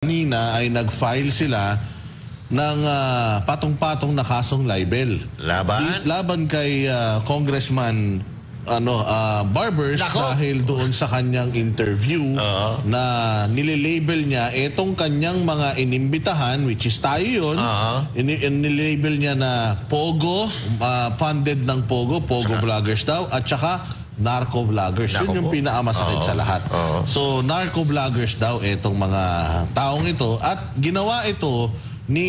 Kanina ay nag-file sila ng patong-patong na kasong libel. Laban kay Congressman Barbers. Nako. Dahil doon sa kanyang interview na nililabel niya etong kanyang mga inimbitahan, which is tayo yun. Nililabel niya na Pogo, funded ng Pogo vloggers daw, at saka narco vloggers. Yun yung pinakamasakit sa lahat. So, narco vloggers daw itong mga taong ito. At ginawa ito ni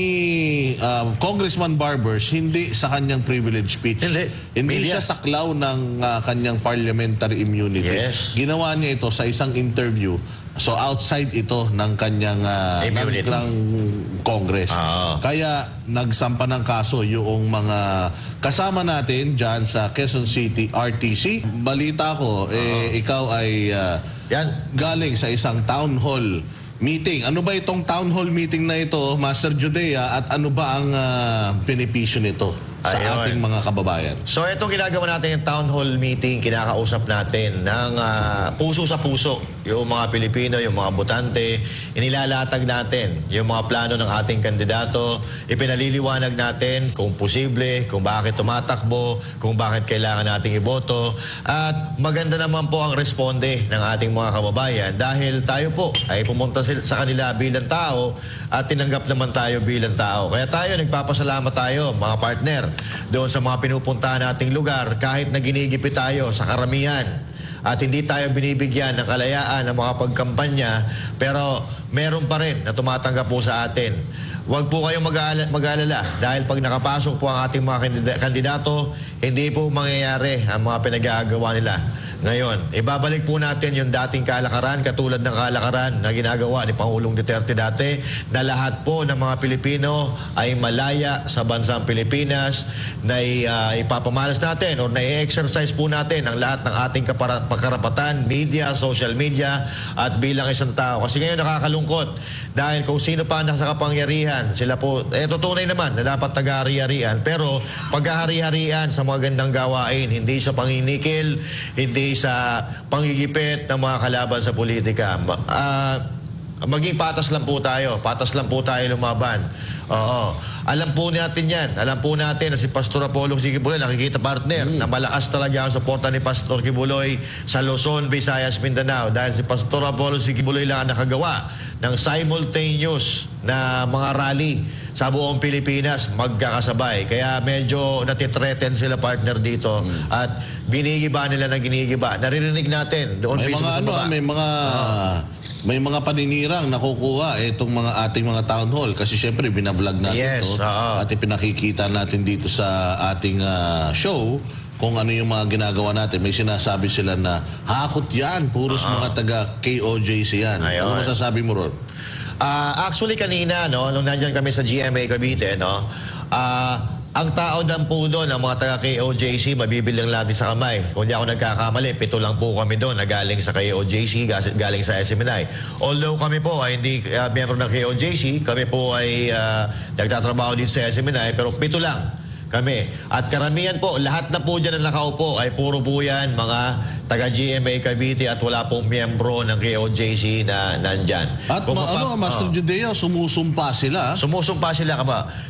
Congressman Barbers hindi sa kanyang privilege speech. Hindi siya saklaw ng kanyang parliamentary immunity. Ginawa niya ito sa isang interview. So, outside ito ng kanyang ng Congress. Kaya, nagsampa ng kaso yung mga kasama natin dyan sa Quezon City RTC. Balita ko, ikaw ay galing sa isang town hall meeting. Ano ba itong town hall meeting na ito, Master Judea, at ano ba ang benepisyo nito sa ating mga kababayan? So itong ginagawa natin yung town hall meeting, kinakausap natin ng puso sa puso yung mga Pilipino, yung mga botante. Inilalatag natin yung mga plano ng ating kandidato. Ipinaliliwanag natin kung posible, kung bakit tumatakbo, kung bakit kailangan nating iboto. At maganda naman po ang responde ng ating mga kababayan dahil tayo po ay pumunta sa kanila bilang tao at tinanggap naman tayo bilang tao. Kaya tayo, nagpapasalamat tayo, mga partner, doon sa mga pinupuntahan nating lugar kahit na ginigipit tayo sa karamihan at hindi tayo binibigyan ng kalayaan ng mga pagkampanya, pero meron pa rin na tumatanggap po sa atin. Huwag po kayong mag-aalala dahil pag nakapasok po ang ating mga kandidato, hindi po mangyayari ang mga pinag-aagawa nila. Ngayon, ibabalik po natin yung dating kalakaran, katulad ng kalakaran na ginagawa ni Pangulong Duterte dati, na lahat po ng mga Pilipino ay malaya sa bansang Pilipinas, na ipapamalas natin o na-exercise po natin ang lahat ng ating karapatan, media, social media, at bilang isang tao. Kasi ngayon nakakalungkot dahil kung sino pa nasa kapangyarihan, sila po, tunay naman na dapat taga-hari-harian, pero pag-hari-harian sa mga gandang gawain, hindi sa panginikil, hindi sa pangigipit ng mga kalaban sa politika. Maging patas lang po tayo. Patas lang po tayo lumaban. Alam po natin yan. Alam po natin na si Pastor Apollo Sigibuloy, nakikita partner, na malakas talaga ang suporta ni Pastor Kibuloy sa Luzon, Visayas, Mindanao. Dahil si Pastor Apollo Sigibuloy lang ang nakagawa ng simultaneous na mga rally sa buong Pilipinas magkakasabay. Kaya medyo natitreaten sila partner dito at binigiba nila na ginigiba. Naririnig natin doon may mga may mga paninirang nakukuha itong mga ating mga town hall kasi syempre binablog natin ito at ipinakikita natin dito sa ating show kung ano yung mga ginagawa natin. May sinasabi sila na hakot yan, puros mga taga KOJC yan. Ano masasabi mo, Ron? Actually kanina, nung nandyan kami sa GMA Cavite, ang tao lang po doon, ang mga taga KOJC, mabibilang natin sa kamay. Kung di ako nagkakamali, 7 lang po kami doon na galing sa KOJC, galing sa SMNI. Although kami po ay hindi miyembro ng KOJC, kami po ay nagtatrabaho din sa SMNI, pero 7 lang kami. At karamihan po, lahat na po dyan na nakaupo ay puro po yan mga taga-GMA Cavite at wala pong miyembro ng KOJC na nandyan. At Master Judea, sumusumpa sila. Sumusumpa sila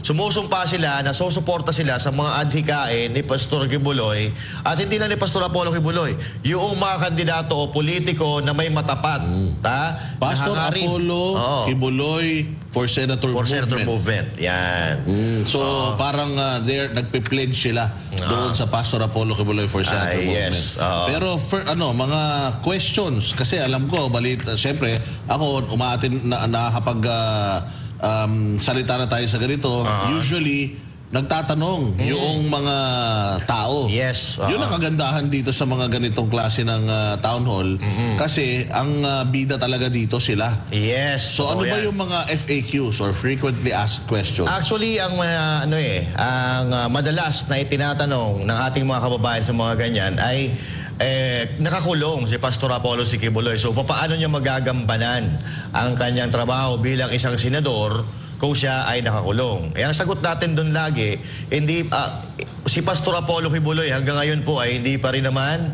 Sumusumpa sila na susuporta sila sa mga adhikain ni Pastor Kibuloy at hindi lang ni Pastor Apollo Kibuloy, yung mga kandidato o politiko na may matapat. Pastor Apollo Kibuloy for Senator Movement. Yan. So parang nagpe-pledge sila doon sa Pastor Apollo Kibuloy for Senator Movement. Pero mga questions, kasi alam ko, balita, siyempre, ako, nakakapag salita na tayo sa ganito, usually, nagtatanong yung mga tao. Yun ang kagandahan dito sa mga ganitong klase ng town hall, kasi ang bida talaga dito sila. So ano ba yung mga FAQs or frequently asked questions? Actually, ang madalas na itinatanong ng ating mga kababayan sa mga ganyan ay nakakulong si Pastor Apollo Sigibuloy. So, paano niya magagambanan ang kanyang trabaho bilang isang senador kung siya ay nakakulong? Ang sagot natin doon lagi, si Pastor Apollo Kibuloy hanggang ngayon po ay hindi pa rin naman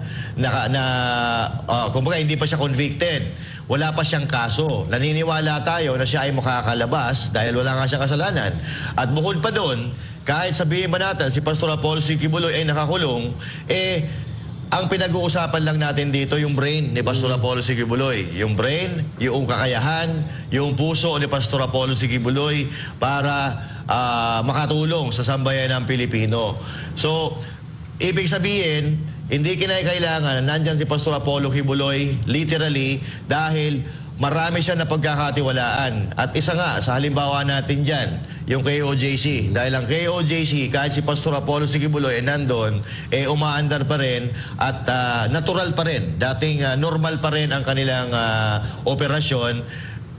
kumbaga hindi pa siya convicted. wala pa siyang kaso. Naniniwala tayo na siya ay makakalabas dahil wala nga siyang kasalanan. At bukod pa doon, kahit sabihin ba natin si Pastor Apollo C. Quiboloy ay nakakulong, ang pinag-uusapan lang natin dito yung brain ni Pastor Apollo C. Quiboloy. Yung brain, yung kakayahan, yung puso ni Pastor Apollo C. Quiboloy para makatulong sa sambayan ng Pilipino. So, ibig sabihin, hindi kinakailangan na nandyan si Pastor Apollo Quiboloy literally dahil marami siya na pagkakatiwalaan. At isa nga, sa halimbawa natin dyan, yung KOJC. Dahil ang KOJC, kahit si Pastor Apollo C. Quiboloy nandun, umaandar pa rin at natural pa rin. Dating normal pa rin ang kanilang operasyon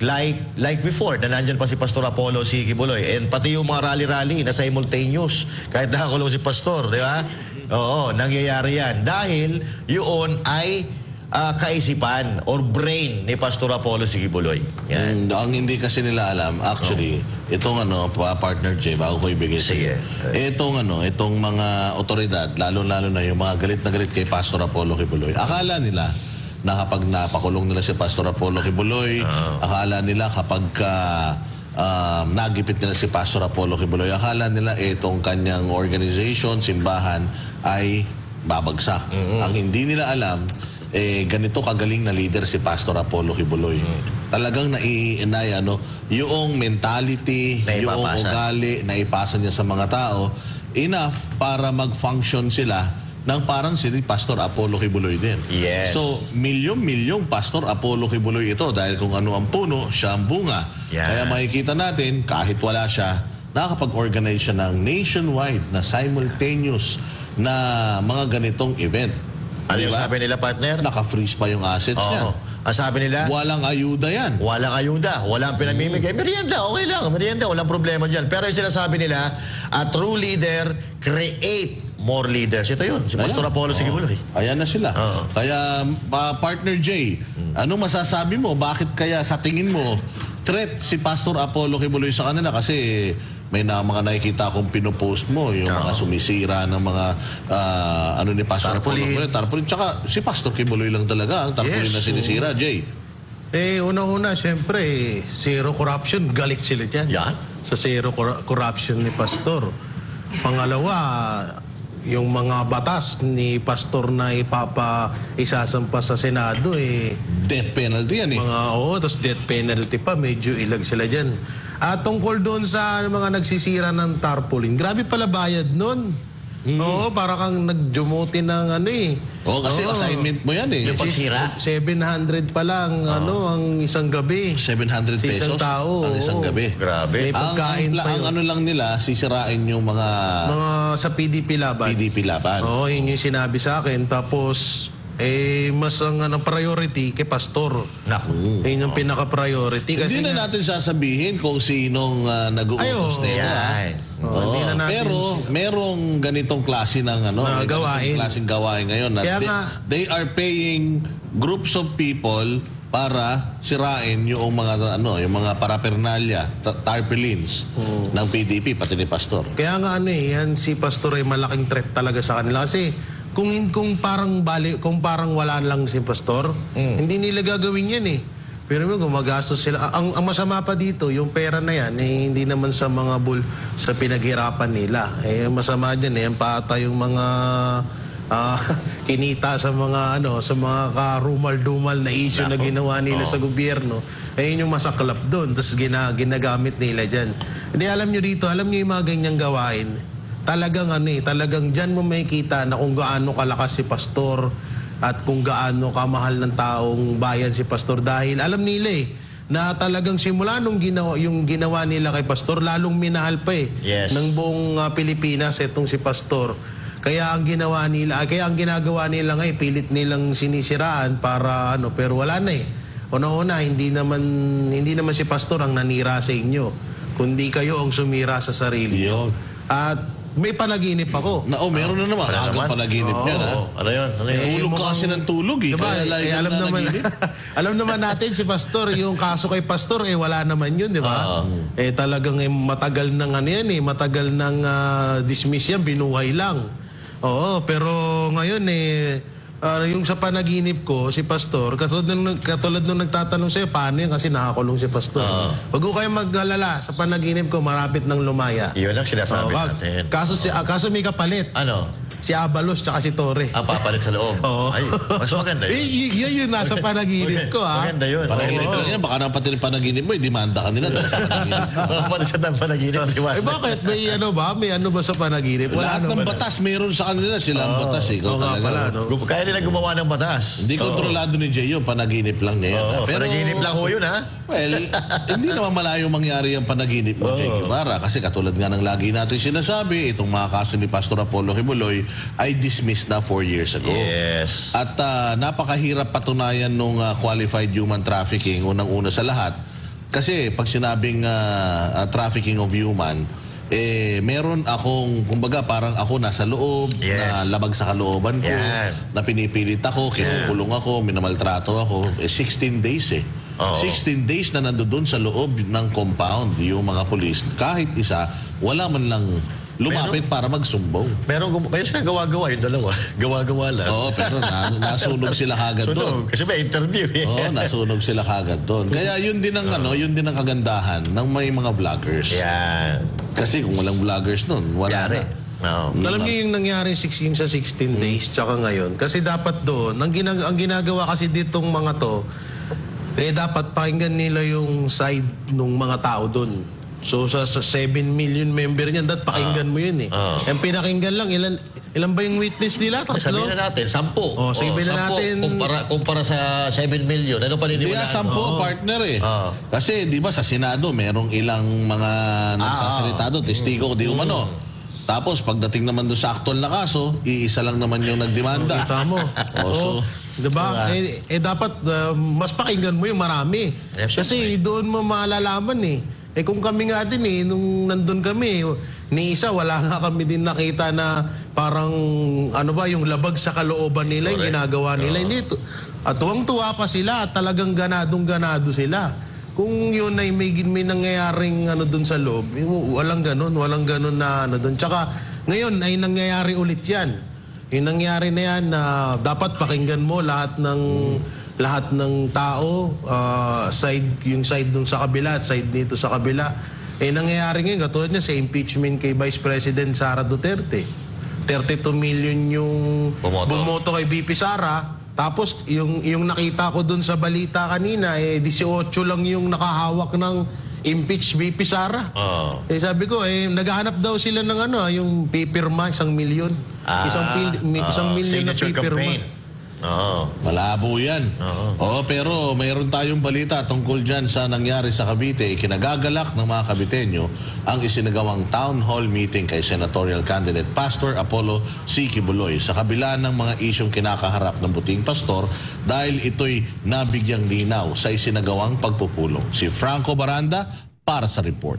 like before, na nandyan pa si Pastor Apollo C. Quiboloy. And pati yung mga rally-rally na simultaneous, kahit nakakulong si Pastor, di ba? Oo, nangyayari yan. Dahil yun ay kaisipan or brain ni Pastor Apollo C. Quiboloy. Yan. Ang hindi kasi nila alam, actually, itong partner Jay, bago ko ibigay sa iyo. Itong mga otoridad, lalo-lalo na yung mga galit na galit kay Pastor Apollo Quiboloy, akala nila na kapag napakulong nila si Pastor Apollo Quiboloy, akala nila kapag nagipit nila si Pastor Apollo Quiboloy, akala nila itong kanyang organization, simbahan, ay babagsak. Ang hindi nila alam, ganito kagaling na leader si Pastor Apollo Quiboloy. Talagang naiinaya, yung mentality, yung ugali, naipasa niya sa mga tao, enough para mag-function sila ng parang si Pastor Apollo Quiboloy din. Yes. So, milyong-milyong Pastor Apollo Quiboloy ito dahil kung ano ang puno, siya ang bunga. Kaya makikita natin, kahit wala siya, nakakapag-organize siya ng nationwide na simultaneous na mga ganitong event. Ano yung sabi nila, partner? Naka-freeze pa yung assets niya. Ang sabi nila? Walang ayuda yan. Walang ayuda. Walang pinamimigay. Merienda, okay lang. Merienda, walang problema dyan. Pero yung sinasabi nila, a true leader create more leaders. Ito yun, si Pastor Apollo C. Quiboloy. Ayan na sila. Kaya, partner Jay, ano masasabi mo? Bakit kaya sa tingin mo, threat si Pastor Apollo Quiboloy sa kanila? Kasi may mga nakikita akong pinopost mo, yung mga sumisira ng mga ni Pastor Apollo Quiboloy. Tarpaulin. Tsaka si Pastor Quiboloy lang talaga ang tarpaulin na sinisira, Jay. Una-una, siyempre, zero corruption. Galit sila dyan. Yan. Sa zero corruption ni Pastor. Pangalawa, yung mga batas ni Pastor na isasampa sa Senado, death penalty yan tapos death penalty pa, medyo ilag sila dyan. At tungkol doon sa mga nagsisira ng tarpaulin, grabe pala bayad nun. Oo, para kang nagjumote ng kasi assignment mo yan Yung pagsira? 700 pa lang, ang isang gabi. 700 pesos isang tao, ang isang gabi. Grabe. May pagkain pa yun. Ang ano lang nila, sisirain yung mga sa PDP Laban. PDP Laban. Oo, yun yung sinabi sa akin. Tapos, mas ang priority kay Pastor. Naku. Yun yung pinaka-priority. Hindi na natin sasabihin kung sinong nag-uutos nito. Hindi na natin pero merong ganitong klase ng gawain. Klaseng gawain ngayon na they are paying groups of people para sirain yung mga yung mga paraphernalia, tarpaulins ng PDP pati ni Pastor. Kaya nga yan si Pastor ay malaking threat talaga sa kanila kasi kung parang wala lang si Pastor, hindi nila gagawin yan Pero gumagastos sila. Ang masama pa dito, yung pera na yan, hindi naman sa mga sa pinaghirapan nila. Masama dyan, pata yung mga kinita sa mga sa mga karumal-dumal na issue na ginawa nila sa gobyerno. Yun yung masaklap doon. Tapos ginagamit nila dyan. Hindi, alam nyo dito, alam nyo yung mga ganyang gawain. Talagang talagang dyan mo makikita na kung gaano kalakas si Pastor at kung gaano kamahal ng taong bayan si Pastor dahil alam nila na talagang simula nung ginawa nila kay Pastor, lalong minahal pa ng buong Pilipinas itong si Pastor. Kaya ang ginagawa nila ngayon, pilit nilang sinisiraan para pero wala na Una-una, hindi naman si Pastor ang nanira sa inyo, kundi kayo ang sumira sa sarili niyo. At may panaginip ako. Meron na naman. Agang panaginip niya, Ano yun? Tulog ka kasi ng tulog, Diba? Alam naman natin si Pastor, yung kaso kay Pastor, wala naman yun, di ba? Talagang matagal ng matagal ng dismiss yan, binuhay lang. Pero ngayon yung sa panaginip ko, si Pastor, katulad nung nagtatanong sa'yo, paano yan? Kasi nakakulong si Pastor. Huwag ko kayo mag-alala. Sa panaginip ko, marapit ng lumaya. Yun ang sinasabi natin. Kaso may kapalit. Ano? Si Abalos tsaka si Torre. Papalit sa loob. Oo. Ay, mas maganda yun. Yan yung nasa panaginip ko, ha? Maganda yun. Panaginip lang yan. Baka naman pati panaginip mo, demanda ka nila. Papalit sa panaginip. Bakit? May ano ba? May ano ba sa panaginip? Lahat ng batas meron sa kanila. Sila ang batas. Ikaw talaga. Kaya nila gumawa ng batas. Hindi kontrolado ni Jay yun. Panaginip lang niya yan. Panaginip lang ho yun, ha? Well, hindi naman malayo mangyari ang panaginip mo, Jay Guevara. Kasi katulad nga ng lagi natin sinasabi, itong mga kaso ni Pastor Apollo Kibuloy ay dismissed na 4 years ago. Yes. At napakahirap patunayan nung qualified human trafficking, unang-una sa lahat. Kasi pag sinabing trafficking of human, meron akong, kumbaga parang ako nasa loob, na labag sa kalooban ko, na pinipilit ako, kinukulong ako, minamaltrato ako. 16 days 16 days na nandoon sa loob ng compound yung mga polis. Kahit isa, wala man lang lumapit para magsumbong. Pero siya gawa-gawa yung dalawa. Gawa-gawa lang. Oo, pero nasunog sila kagad doon. Kasi may interview Oo, nasunog sila kagad doon. Kaya yun din ang yun din ang kagandahan ng may mga vloggers. Yan. Kasi kung walang vloggers noon, wala na. Alam niyo yung nangyari yung sa 16 days tsaka ngayon. Kasi dapat doon, ang ginagawa kasi ditong mga to, dapat pakinggan nila yung side ng mga tao doon. So sa 7 million member niyan, dapat pakinggan mo yun Ang pinakinggan lang, ilan ba yung witness nila? Sabihin na natin, 10. Sabihin na natin. Kumpara sa 7 million, ano paniniwalaan? Hindi 10 partner Kasi di ba sa Senado, merong ilang mga nagsasalita doon, testigo, di umano. Tapos pagdating naman doon sa actual na kaso, iisa lang naman yung nagdemanda. Kita mo. Diba? Dapat mas pakinggan mo yung marami. Kasi doon mo malalaman kung kami nga din nung nandun kami, ni isa, wala nga kami din nakita na parang, ano ba, yung labag sa kalooban nila, yung ginagawa nila. Hindi, at tuwang-tuwa pa sila, talagang ganadong-ganado sila. Kung yun ay may nangyayaring dun sa loob, walang ganun na dun. Tsaka, ngayon ay nangyayari ulit yan. Yung nangyari na yan, dapat pakinggan mo lahat ng tao, yung side dun sa kabila at side dito sa kabila. Nangyayari ngayon, katulad niya sa impeachment kay Vice President Sara Duterte. 32 million yung bumoto kay VP Sara. Tapos, yung nakita ko dun sa balita kanina, 18 lang yung nakahawak ng impeach VP Sara. Sabi ko, naghahanap daw sila ng yung pipirma, 1 million. Isang million na pipirma. Malabo yan. Pero mayroon tayong balita tungkol dyan sa nangyari sa Cavite. Kinagagalak ng mga Caviteño ang isinagawang town hall meeting kay senatorial candidate Pastor Apollo C. Kibuloy sa kabila ng mga isyong kinakaharap ng buting pastor dahil ito'y nabigyang linaw sa isinagawang pagpupulong. Si Franco Baranda para sa report.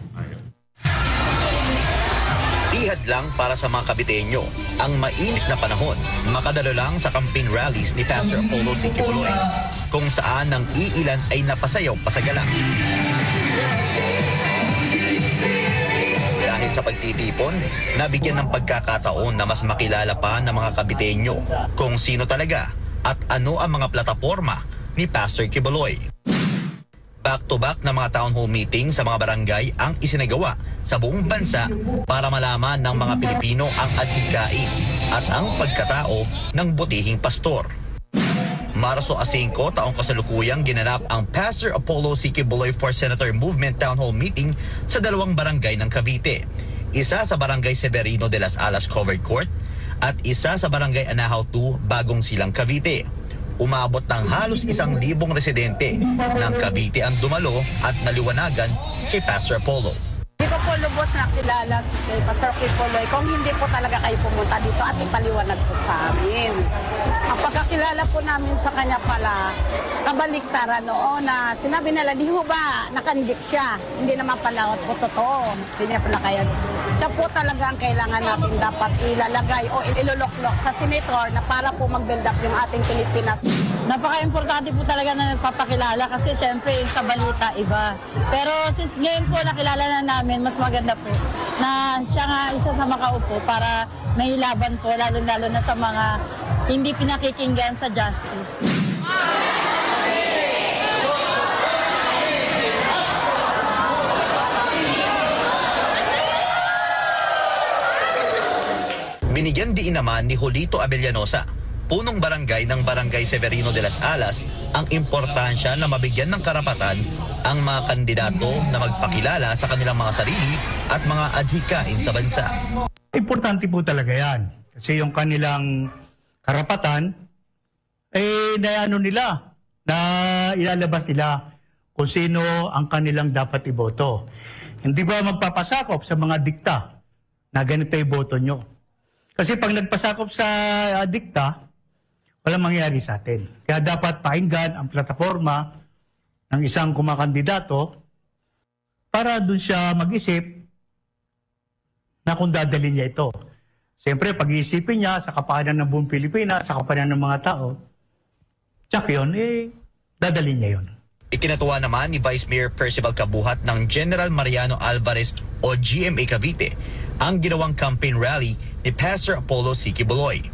Ihad lang para sa mga Caviteño ang mainit na panahon, makadalo lang sa campaign rallies ni Pastor Apollo C. Kibuloy, kung saan ang iilan ay napasayaw pa sa gala. Dahil sa pagtitipon, nabigyan ng pagkakataon na mas makilala pa ng mga Caviteño kung sino talaga at ano ang mga plataforma ni Pastor Kibuloy. Back-to-back na mga town hall meeting sa mga barangay ang isinagawa sa buong bansa para malaman ng mga Pilipino ang adhikain at ang pagkatao ng butihing pastor. Marso 5, taong kasalukuyang ginanap ang Pastor Apollo C. Kibuloy for Senator Movement Town Hall Meeting sa 2 barangay ng Cavite. Isa sa Barangay Severino de las Alas Covered Court at isa sa Barangay Anahaw 2, Bagong Silang, Cavite. Umabot ng halos 1,000 residente ng Cavite ang dumalo at naliwanagan kay Pastor Apollo. Hindi ko po lubos nakilala si Pastor Kibuloy kung hindi po talaga kayo pumunta dito at ipaliwanag po sa amin. Ang pagkakilala po namin sa kanya pala, kabaliktaran noon na sinabi nila, di ho ba nakandik siya? Hindi naman pala po totoo. Hindi niya pala kaya. Siya po talaga ang kailangan natin dapat ilalagay o iluluklok sa senator na para po mag-build up yung ating Pilipinas. Napaka-importante po talaga na nagpapakilala kasi siyempre sa balita iba. Pero since ngayon po nakilala na namin, mas maganda po na siya nga isa sa makaupo para may laban po lalo-lalo na sa mga hindi pinakikinggan sa justice. Binigyan diin naman ni Julito Abellanosa, punong barangay ng Barangay Severino de las Alas, ang importansya na mabigyan ng karapatan ang mga kandidato na magpakilala sa kanilang mga sarili at mga adhikain sa bansa. Importante po talaga yan. Kasi yung kanilang karapatan, na ilalabas nila kung sino ang kanilang dapat iboto. Hindi ba magpapasakop sa mga dikta na ganito iboto nyo? Kasi pag nagpasakop sa dikta, walang mangyayari sa atin. Kaya dapat pakinggan ang plataforma ng isang kumakandidato para dun siya mag-isip na kung dadalhin niya ito. Siyempre, pag-iisipin niya sa kapakanan ng buong Pilipinas, sa kapakanan ng mga tao, tsak yun, dadalhin niya yun. Ikinatuwa naman ni Vice Mayor Percival Kabuhat ng General Mariano Alvarez o GMA Cavite ang ginawang campaign rally ni Pastor Apollo C. Quiboloy.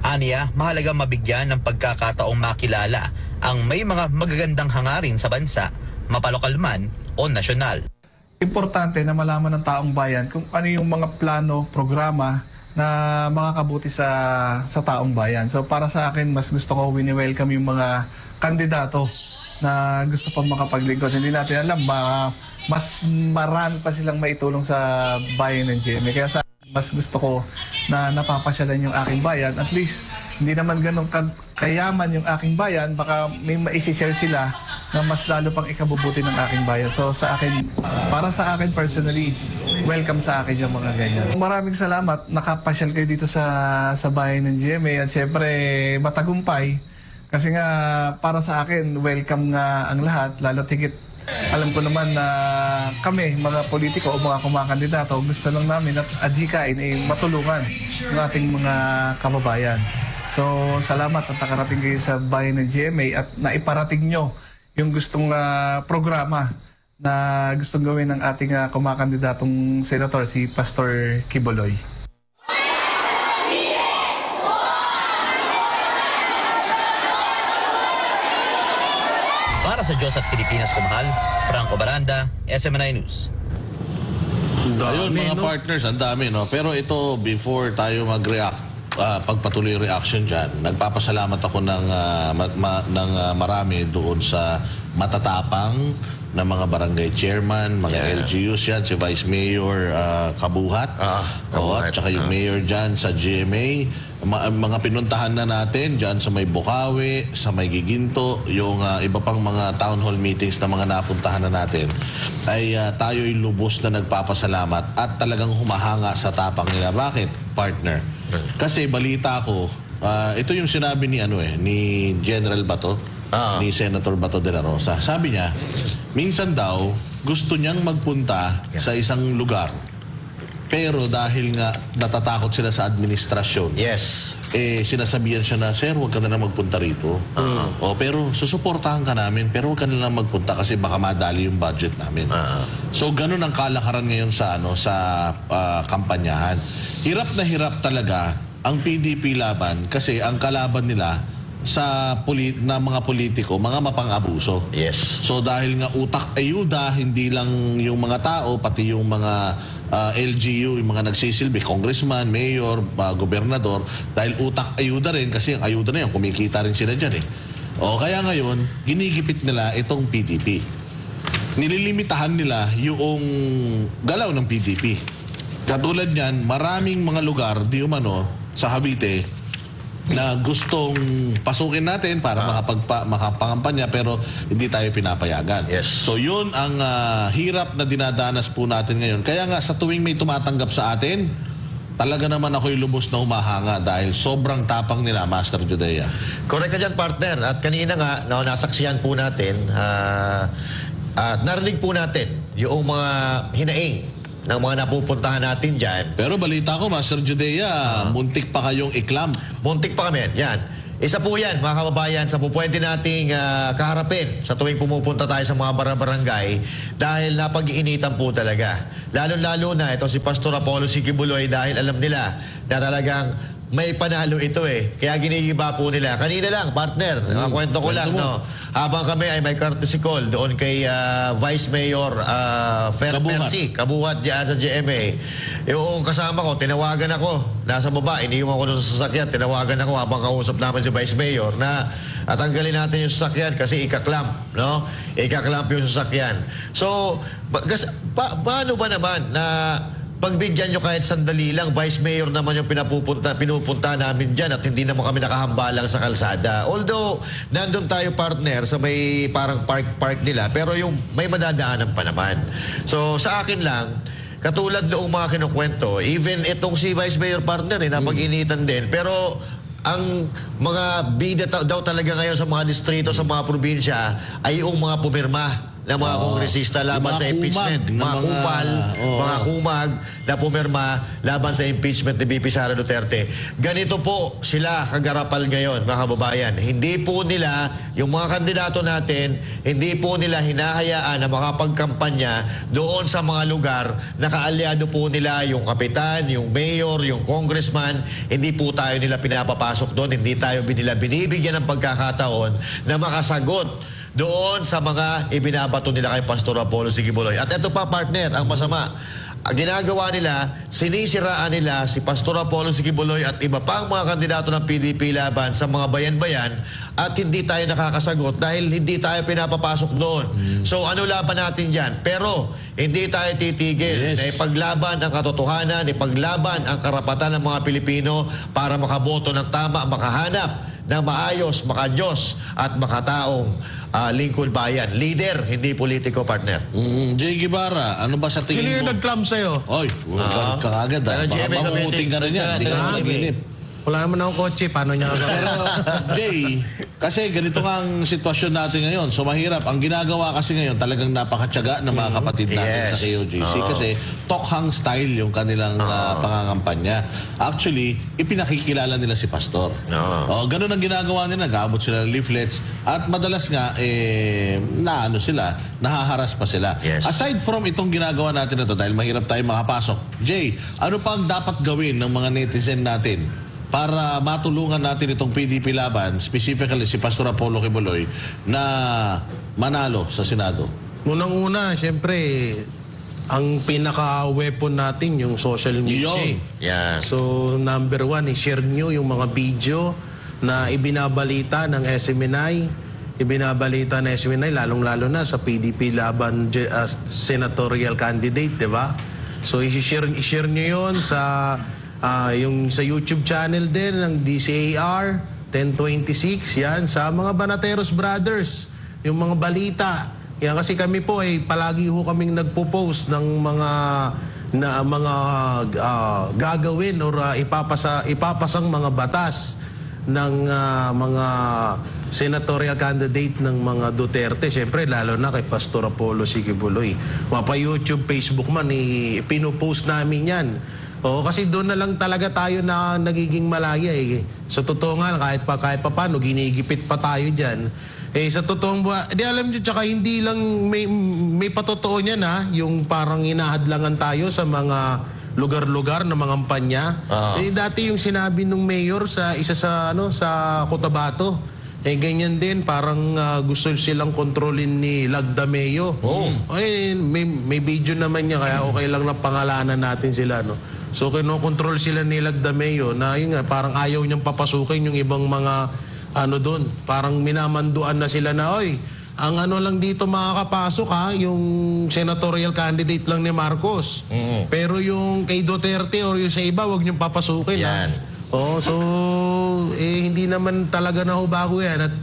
Aniya, mahalagang mabigyan ng pagkakataong makilala ang may mga magagandang hangarin sa bansa, mapalokal man o nasyonal. Importante na malaman ng taong bayan kung ano yung mga plano, programa na makakabuti sa taong bayan. So para sa akin, mas gusto ko wini-welcome yung mga kandidato na gusto pang makapaglingkod. Hindi natin alam, mas marami pa silang maitulong sa bayan ng GMA. Kaya sa mas gusto ko na napapasyalan yung aking bayan. At least, hindi naman ganun kayaman yung aking bayan. Baka may maisishare sila na mas lalo pang ikabubuti ng aking bayan. So sa akin, para sa akin personally, welcome sa akin yung mga ganyan. Maraming salamat. Nakapasyal kayo dito sa bayan ng GMA. At syempre, matagumpay. Kasi nga, para sa akin, welcome nga ang lahat. Lalo tigit, alam ko naman na kami, mga politiko o mga kumakandidato, gusto lang namin at adhikain matulungan ng ating mga kababayan. So, salamat at nakarating kayo sa bayan ng GMA at naiparating nyo yung gustong programa na gustong gawin ng ating kumakandidatong senator, si Pastor Quiboloy. Para sa Diyos at Pilipinas kumahal, Franco Baranda, SMNI News. Ayun mga partners, ang dami, no? Pero ito, before tayo mag-react, pagpatuloy reaction dyan, nagpapasalamat ako ng marami doon sa matatapang na mga barangay chairman, mga LGUs yan, si Vice Mayor Kabuhat, at saka yung mayor dyan sa GMA, mga pinuntahan na natin dyan sa may Bukawi, sa may Giginto, yung iba pang mga town hall meetings na mga napuntahan na natin, ay tayo'y lubos na nagpapasalamat at talagang humahanga sa tapang nila. Bakit, partner? Kasi balita ko, ito yung sinabi ni General Bato, ni Senator Bato de la Rosa. Sabi niya, minsan daw gusto niyang magpunta sa isang lugar, pero dahil nga natatakot sila sa administrasyon, sinasabihan siya na, sir, huwag ka na lang magpunta rito. Pero susuportahan ka namin, pero huwag ka na lang magpunta kasi baka madali yung budget namin. So ganun ang kalakaran ngayon sa kampanyahan. Hirap na hirap talaga ang PDP laban kasi ang kalaban nila sa mga politiko, mga mapang-abuso. So dahil nga utak ayuda, hindi lang yung mga tao, pati yung mga LGU, yung mga nagsisilbi, congressman, mayor, gobernador, dahil utak ayuda rin, kasi ang ayuda na yan, kumikita rin sila dyan kaya ngayon, ginigipit nila itong PDP. Nililimitahan nila yung galaw ng PDP. Katulad niyan, maraming mga lugar, di umano, sa Cavite, na gustong pasukin natin para makapangampanya, pero hindi tayo pinapayagan. So yun ang hirap na dinadanas po natin ngayon. Kaya nga sa tuwing may tumatanggap sa atin, talaga naman ako'y lubos na humahanga dahil sobrang tapang nila, Master Judea. Correct ka dyan, partner. At kanina nga, nasaksihan po natin at narinig po natin yung mga hinaing ng mga napupuntahan natin dyan. Pero balita ko, Master Judea, muntik pa kayong iklam. Muntik pa kami, yan. Isa po yan, mga kababayan, sa pupwede nating kaharapin sa tuwing pumupunta tayo sa mga barangay dahil napag-iinitan po talaga. Lalo-lalo na ito si Pastor Apollo C. Quiboloy dahil alam nila na talagang may panalo ito eh. Kaya ginigiba po nila. Kanina lang, partner, kwento ko lang, no? Habang kami ay may courtesy call doon kay Vice Mayor Kabuhat dyan sa GMA. Yung kasama ko, tinawagan ako. Nasa baba, iniwan ko doon sa sasakyan. Tinawagan ako habang kausap namin si Vice Mayor na tanggalin natin yung sasakyan kasi ikaklamp, no? Ikaklamp yung sasakyan. So, paano ba naman na pagbigyan nyo kahit sandali lang, Vice Mayor naman yung pinupunta namin dyan at hindi naman kami nakahambalang sa kalsada. Although, nandun tayo partner sa may parang park nila, pero yung may madadaanan pa naman. So, sa akin lang, katulad noong mga kinukwento, even itong si Vice Mayor partner, napag-initan din, pero ang mga bida daw talaga ngayon sa mga distrito, sa mga probinsya, ay yung mga pumirma ng mga kongresista laban sa impeachment. Mga kupal, mga kumag na pumirma laban sa impeachment ni VP Sara Duterte. Ganito po sila kagarapal ngayon, mga kababayan. Hindi po nila, yung mga kandidato natin, hindi po nila hinahayaan na makapagkampanya doon sa mga lugar na kaalyado po nila yung kapitan, yung mayor, yung congressman. Hindi po tayo nila pinapapasok doon. Hindi tayo nila binibigyan ng pagkakataon na makasagot doon sa mga ibinabato nila kay Pastor Apollo Sigibuloy. At ito pa, partner, ang masama. Ang ginagawa nila, sinisiraan nila si Pastor Apollo Sigibuloy at iba pang mga kandidato ng PDP laban sa mga bayan-bayan at hindi tayo nakakasagot dahil hindi tayo pinapapasok doon. So ano laban natin dyan? Pero hindi tayo titigil na ipaglaban ang katotohanan, ipaglaban ang karapatan ng mga Pilipino para makaboto ng tama, makahanap ng maayos, makadiyos at makataong lingkod bayan. Leader, hindi politiko, partner. Jay Guevara, ano ba sa tingin mo? Sino yung nag-clam sa'yo? Oy, kakagad ha. Baka mamuting ka rin yan. Hindi ka na mag-inip. Wala naman akong kotse, paano niya Pero, Jay, kasi ganito nga ang sitwasyon natin ngayon. So mahirap. Ang ginagawa kasi ngayon, talagang napakatyaga ng mga kapatid natin sa KOJC. Kasi tokhang style yung kanilang pangangampanya. Actually, ipinakikilala nila si Pastor. Ganun ang ginagawa nila. Nag-aabot sila ng leaflets. At madalas nga, nahaharas pa sila. Aside from itong ginagawa natin na to, dahil mahirap tayo makapasok, Jay, ano pa ang dapat gawin ng mga netizen natin para matulungan natin itong PDP laban, specifically si Pastor Apollo Kibuloy, na manalo sa Senado? Unang-una, siyempre, ang pinaka-weapon natin yung social media. So, number one, i-share nyo yung mga video na ibinabalita ng SMNI, lalong-lalo na sa PDP laban senatorial candidate, di ba? So, i-share nyo yun sa yung sa YouTube channel din ng DCAR 1026, yan, sa mga Banateros Brothers, yung mga balita. Yan, kasi kami po ay palagi ho kaming nagpo-post ng mga gagawin or ipapasang mga batas ng mga senatorial candidate ng mga Duterte. Siyempre, lalo na kay Pastor Apollo Sigibuloy. Mapa-YouTube, Facebook man, pinupost namin yan. Kasi doon na lang talaga tayo na nagiging malaya eh. Sa totoo nga, kahit pa paano, ginigipit pa tayo dyan. Sa totoong di alam nyo, tsaka hindi lang may patotoo niyan yung parang inahadlangan tayo sa mga lugar-lugar na mga kampanya. Dati yung sinabi nung mayor sa isa sa Cotabato, ganyan din, parang gusto silang kontrolin ni Lagdameo. May video naman niya, kaya okay lang na pangalanan natin sila, no? So, kinokontrol sila ni Lagdameo na yun nga, parang ayaw niyang papasukin yung ibang mga doon. Parang minamanduan na sila na, ang lang dito makakapasok yung senatorial candidate lang ni Marcos. Pero yung kay Duterte or yung sa iba, wag niyong papasukin. So, hindi naman talaga na bago yan. At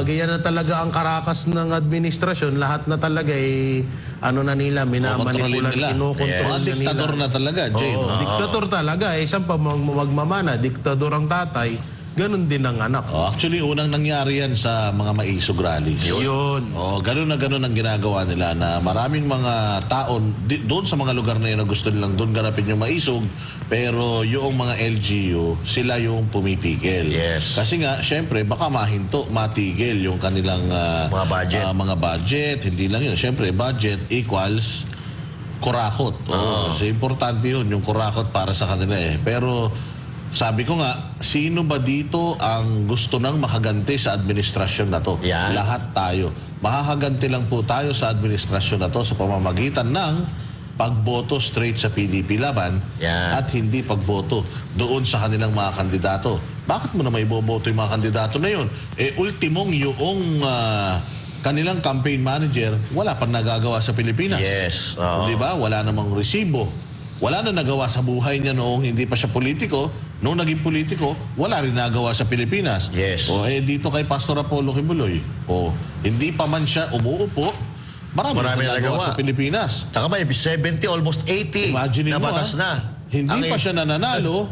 ganyan na talaga ang karakas ng administrasyon. Lahat na talaga nila, minamanipula, kinokontrol na nila. Diktador na talaga, Jay. Diktator talaga. Saan pa magmamana? Diktador ang tatay. Ganun din ang anak. Actually, unang nangyari yan sa mga maisog rallies. Yun. Ganun ang ginagawa nila na maraming mga taon doon sa mga lugar na yun na gusto nilang doon ganapin yung maisog, pero yung mga LGU, sila yung pumipigil. Kasi nga, syempre, baka matigil yung kanilang mga budget. Hindi lang yun. Syempre, budget equals kurakot. So, importante yun, yung kurakot para sa kanila Pero sabi ko nga, sino ba dito ang gusto nang makaganti sa administrasyon na to? Yan. Lahat tayo. Makakaganti lang po tayo sa administrasyon na to sa pamamagitan ng pagboto straight sa PDP laban at hindi pagboto doon sa kanilang mga kandidato. Bakit mo na may boboto yung mga kandidato na yun? Ultimong yung kanilang campaign manager, wala pa nagagawa sa Pilipinas. Yes. Di ba? Wala namang resibo. Wala na nagawa sa buhay niya noong hindi pa siya politiko. Noong naging politiko, wala rin nagawa sa Pilipinas. Yes. Dito kay Pastor Apollo Kibuloy, hindi pa man siya umuupo, marami na nagawa sa Pilipinas. Saka ba, 70, almost 80 Imagine na batas na. Hindi pa siya nananalo,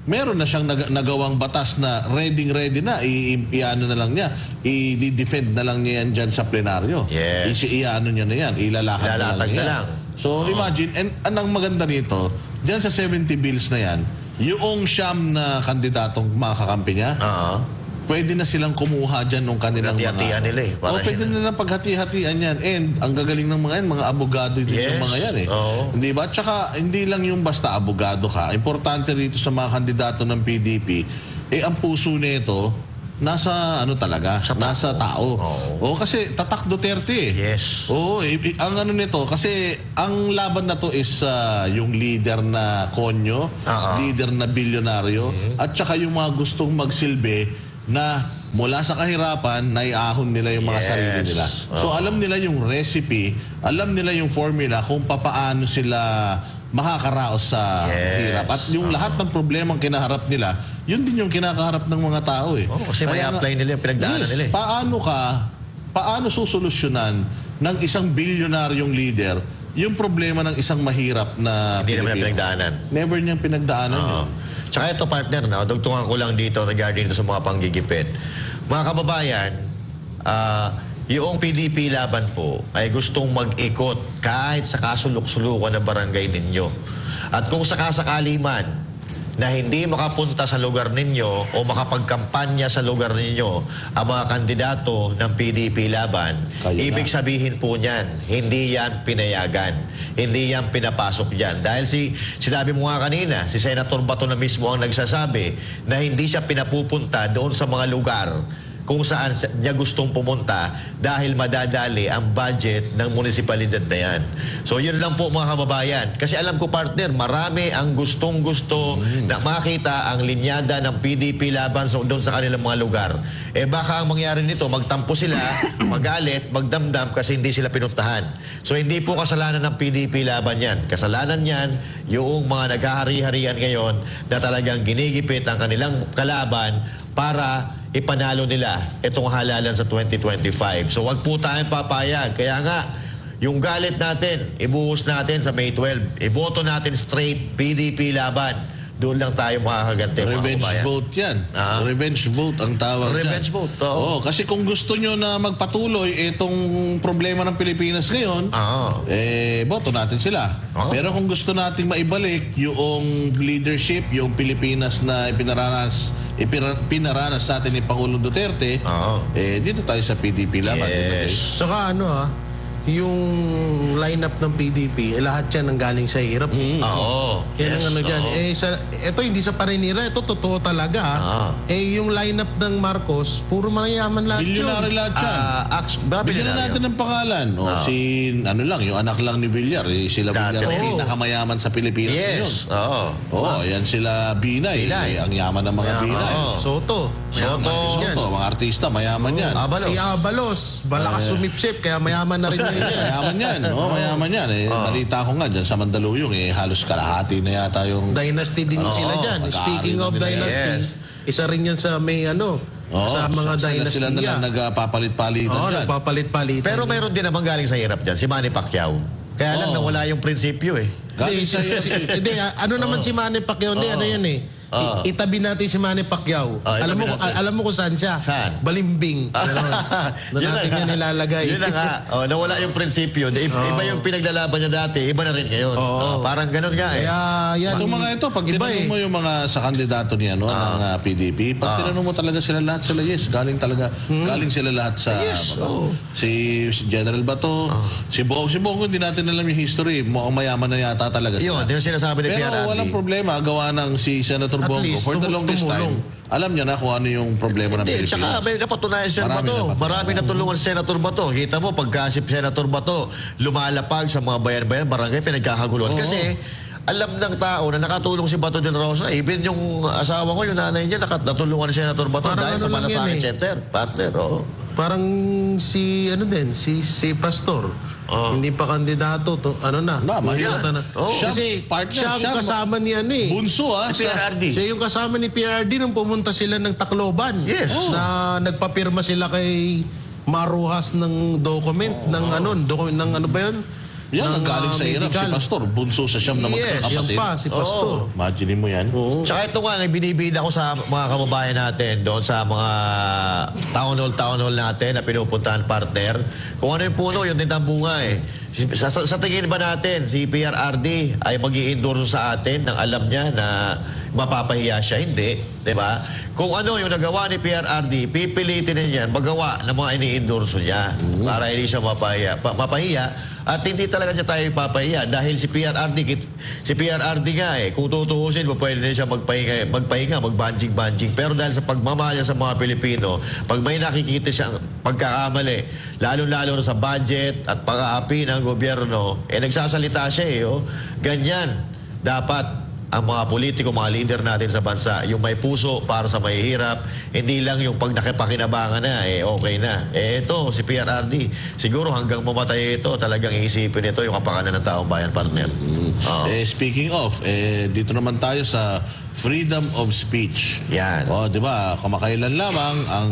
meron na siyang nagawang batas na ready na, i-ano na lang niya, i-defend na lang niya yan dyan sa plenaryo. Yes. I-ano niya na yan, ilalakad na lang niya. So imagine, and ang maganda nito, dyan sa 70 bills na yan, yung siyam na kandidatong makakampi niya, pwede na silang kumuha dyan ng kanilang hati-hatian nila eh. Pwede na lang paghati-hatian yan. And ang gagaling ng mga yan, mga abogado din ng mga yan eh. Hindi ba? Tsaka hindi lang yung basta abogado ka. Importante rito sa mga kandidato ng PDP, ang puso nito, nasa talaga, nasa tao. Kasi tatak Duterte eh. Yes. Ang nito, kasi ang laban na to is yung leader na konyo, leader na bilyonaryo, at saka yung mga gustong magsilbi na mula sa kahirapan, naiahon nila yung mga sarili nila. So alam nila yung recipe, alam nila yung formula kung papaano sila makakaraos sa hirap. At yung lahat ng problemang kinaharap nila, yun din yung kinakaharap ng mga tao eh. Kasi may apply nila yung pinagdaanan nila eh. Paano susolusyonan ng isang bilyonaryong leader yung problema ng isang mahirap na hindi naman pinagdaanan. Never niyang pinagdaanan yun. Tsaka ito partner, dugtungan ko lang dito regarding sa mga panggigipit. Mga kababayan, yung PDP laban po ay gustong mag-ikot kahit sa kasulok-sulukan ng barangay ninyo. At kung sakasakali man na hindi makapunta sa lugar ninyo o makapagkampanya sa lugar ninyo ang mga kandidato ng PDP laban, ibig sabihin po niyan, hindi yan pinayagan. Hindi yan pinapasok dyan. Dahil sinabi mo nga kanina, si Senator Bato na mismo ang nagsasabi na hindi siya pinapupunta doon sa mga lugar kung saan niya gustong pumunta dahil madadali ang budget ng munisipalidad na yan. So yun lang po mga kababayan. Kasi alam ko partner, marami ang gustong-gusto na makita ang linyada ng PDP laban doon sa kanilang mga lugar. Baka ang mangyari nito, magtampo sila, magalit, magdamdam kasi hindi sila pinuntahan. So hindi po kasalanan ng PDP laban yan. Kasalanan yan yung mga naghahari-harian ngayon na talagang ginigipit ang kanilang kalaban para ipanalo nila itong halalan sa 2025. So wag po tayong papayag. Kaya nga, yung galit natin, ibuhos natin sa May 12. Iboto natin straight PDP laban. Doon lang tayo makakaganti. Revenge vote yan. Revenge vote ang tawag dyan. Revenge vote. Kasi kung gusto nyo na magpatuloy itong problema ng Pilipinas ngayon, boto natin sila. Pero kung gusto nating maibalik yung leadership, yung Pilipinas na pinaranas sa atin ni Pangulong Duterte, dito tayo sa PDP laban. Yes. Tsaka yung lineup ng PDP, lahat yan ang galing sa hirap. Yan ang dyan. Ito hindi sa parinira, ito totoo talaga. Yung lineup ng Marcos, puro mayaman lahat yun. Bilyonary lahat yan. Bigyan na natin ng pangalan. Yung anak lang ni Villar. Sila Villar ay pinakamayaman sa Pilipinas ngayon. Yan sila Binay. Ang yaman ng mga Binay. Soto. Mga artista, mayaman yan. Si Abalos, balakas sumipsip, kaya mayaman na rin yun. Mayaman yan. Mayaman yan. Balita ko nga dyan sa Mandaluyong, halos kalahati na yata yung... Dynasty din sila dyan. Speaking of dynasty, isa rin yan sa may sa mga dynasty. Sila na lang nagpapalit-palitan dyan. Nagpapalit-palitan. Pero meron din naman galing sa hirap dyan, si Manny Pacquiao. Kaya lang nawala yung prinsipyo eh. Hindi, naman si Manny Pacquiao? Hindi, yan eh. Itabi natin si Manny Pacquiao. Alam mo kung saan siya? Saan? Balimbing. Doon natin yan nilalagay. Yun na nga. Nawala yung prinsipyo. Iba yung pinaglalaban niya dati, iba na rin ngayon. Parang ganun nga eh. Kaya yan. Itong mga ito, pag tinanong mo yung mga sa kandidato niya ng PDP, pag tinanong mo talaga sila lahat sila, galing talaga. Galing sila lahat sa... Si General Bato, si Bong. Si Bong, hindi natin alam yung history. Mukhang mayaman na yata talaga sila. Yun, yung sinasabi ni Pierre Andy. Pero walang problema. Gawa ng si Senator Senator at Bongo, least for the longest tumulong. time, alam niya na kung ano yung problema ng Hindi, Pilipinas. tsaka may napatunayan si Bato. Marami natulungan si Senator Bato. Kita mo, pagka si Senator Bato lumalapag sa mga bayan-bayan, barangay, pinagkakaguluhan. Kasi alam ng tao na nakatulong si Bato de la Rosa. Even yung asawa ko, yung nanay niya, natulungan ni Senator Bato Parang dahil ano sa lang Malasakit yan Center. Partner, Parang si Pastor. Hindi pa kandidato to mahirap. Kasi Partner, siya ang kasama ni Bunso Siya yung kasama ni PRRD nung pumunta sila ng Tacloban. Yes. Na nagpapirma sila kay Maruhas ng document ng ano ba yun? Yan, ang galing sa Iraq, si medical. Pastor. Bunso sa siyam na Yes, yan magkakapatid. pa, si Pastor. Imagine mo yan. Tsaka ito nga, binibida ko sa mga kababayan natin doon sa mga town hall natin na pinupuntahan, partner. Kung ano yung puno, yun din ang bunga eh. Sa tingin ba natin, si PRRD ay mag-i-endorse sa atin nang alam niya na mapapahiya siya? Hindi. Diba? Kung ano yung nagawa ni PRRD, pipilitin niya magawa ng mga ini-endorse niya para hindi siya mapahiya. At hindi talaga niya tayo ipapahiya dahil si PRRD nga kung tutuusin mo, pwede na siya magpahinga, mag-banjing. Pero dahil sa pagmamahal sa mga Pilipino, pag may nakikita siyang pagkakamali, lalo-lalo na sa budget at pag-aapi ng gobyerno, nagsasalita siya ganyan. Dapat ang mga politiko, mga leader natin sa bansa, yung may puso para sa mahihirap, hindi lang yung pag nakipakinabangan na, okay na. Ito, si PRRD, siguro hanggang mamatay ito, talagang iisipin ito yung kapakanan ng taong bayan, partner. Speaking of, dito naman tayo sa freedom of speech. Yan. Di ba, kamakailan lamang ang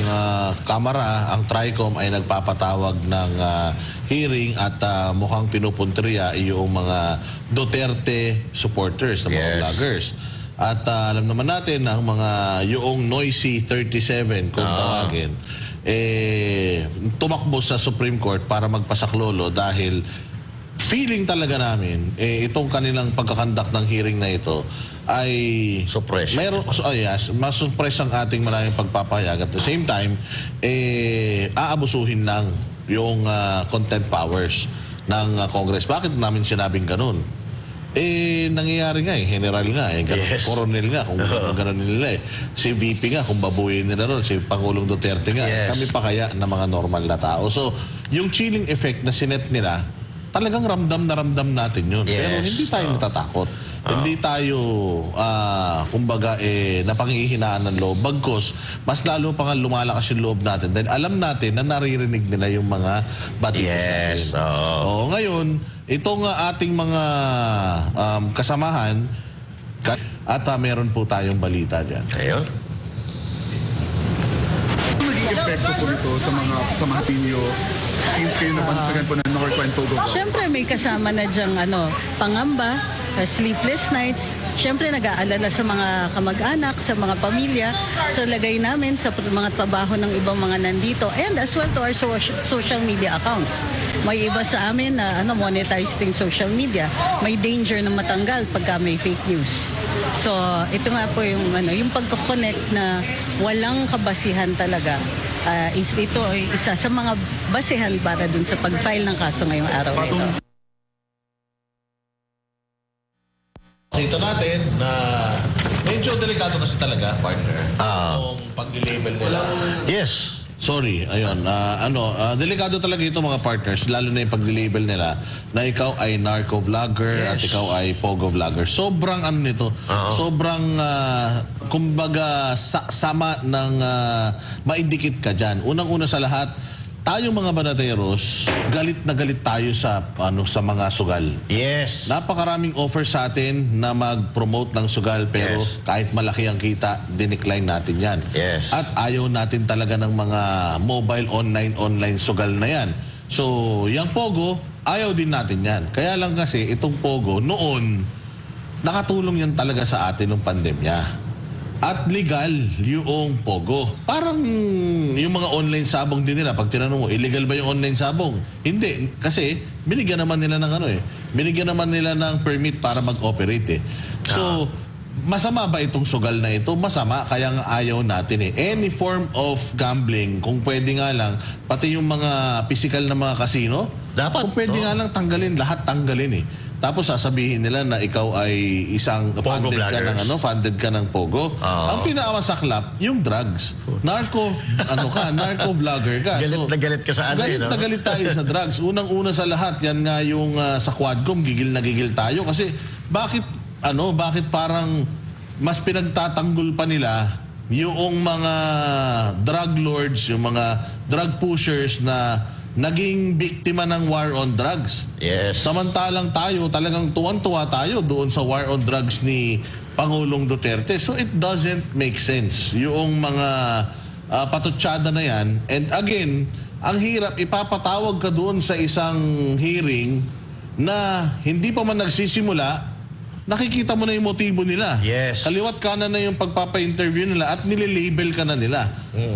Kamara, ang TRICOM ay nagpapatawag ng hearing at mukhang pinupunteriya yung mga Duterte supporters ng mga vloggers. At alam naman natin na ang mga yung Noisy 37 kung tawagin, tumakbo sa Supreme Court para magpasaklolo dahil feeling talaga namin itong kanilang pagkakandak ng hearing na ito ay suppress. Mas-suppress ang ating maraming pagpapahayag. At the same time, aabusuhin lang yung content powers ng Congress. Bakit namin sinabing ganun? Nangyayari nga general nga ganun, coronel nga kung ganun nila si VP nga kung babuyin nila ron, si Pangulong Duterte nga, kami pa kaya na mga normal na tao. So, yung chilling effect na sinet nila, talagang ramdam na ramdam natin yun. Pero hindi tayo natatakot. Hindi tayo, kumbaga, napangihinaan ng loob. Bagkos, mas lalo pa nga lumalakas yung loob natin. Dahil alam natin na naririnig nila yung mga batikos natin. Ngayon, itong ating mga kasamahan, at meron po tayong balita dyan. Ayun. Epekto po nito sa mga kasamahan ninyo since kayo nabansagan po ng North and Togo? Siyempre may kasama na dyang pangamba, sleepless nights. Siyempre nag-aalala sa mga kamag-anak, sa mga pamilya, sa lagay namin, sa mga trabaho ng ibang mga nandito, and as well to our social media accounts. May iba sa amin na monetizing social media. May danger na matanggal pagka may fake news. So ito nga po yung pagkoconnect na walang kabasihan talaga. Ito ay isa sa mga basihan para dun sa pag-file ng kaso ngayong araw na ito. Ito natin na medyo delikado kasi talaga, partner. Yung pag-label nila. Yes. Sorry, ayun. Delikado talaga ito mga partners, lalo na yung pag-label nila na ikaw ay narco-vlogger at ikaw ay pogo-vlogger. Sobrang nito, sobrang kumbaga sama ng maindikit ka dyan. Unang-una sa lahat, tayong mga banateros, galit na galit tayo sa mga sugal. Yes. Napakaraming offer sa atin na mag-promote ng sugal pero kahit malaki ang kita, dinecline natin yan. Yes. At ayaw natin talaga ng mga mobile online sugal na yan. So, yung Pogo, ayaw din natin yan. Kaya lang kasi itong Pogo, noon, nakatulong yan talaga sa atin ng pandemya. At legal yung Pogo. Parang yung mga online sabong din nila, pag tinanong mo, illegal ba yung online sabong? Hindi. Kasi binigyan naman nila ng binigyan naman nila ng permit para mag-operate So, masama ba itong sugal na ito? Masama, kaya nga ayaw natin Any form of gambling, kung pwede nga lang, pati yung mga physical na mga casino, dapat. Kung pwede nga lang tanggalin, lahat tanggalin Tapos sasabihin nila na ikaw ay isang funded ka ng Pogo. Ang pinakamasaklap, yung drugs. Narco vlogger ka. Galit na galit ka sa ano, galit na galit tayo sa drugs. Unang-una sa lahat, yan nga yung sa Quadcom, gigil na gigil tayo. Kasi bakit parang mas pinagtatanggol pa nila yung mga drug lords, yung mga drug pushers na naging biktima ng war on drugs. Yes. Samantalang tayo, talagang tuwan-tuwa tayo doon sa war on drugs ni Pangulong Duterte. So it doesn't make sense. Yung mga patutsada na yan. And again, ang hirap, ipapatawag ka doon sa isang hearing na hindi pa man nagsisimula, nakikita mo na yung motibo nila. Yes. Kaliwat kanan na yung pagpapa-interview nila at nililabel ka na nila.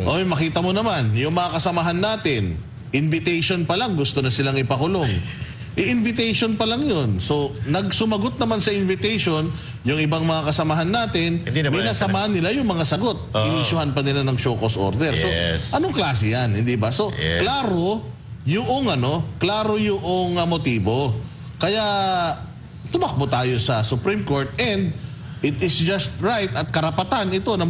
O makita mo naman, yung mga kasamahan natin, invitation pa lang, gusto na silang ipakulong. I-invitation pa lang yun. So, nagsumagot naman sa invitation, yung ibang mga kasamahan natin, minasamahan nila yung mga sagot. Inisyuhan pa nila ng show cause order. Yes. So, anong klase yan? Hindi ba? So, klaro yung motibo. Kaya, tumakbo tayo sa Supreme Court and it is just right at karapatan ito ng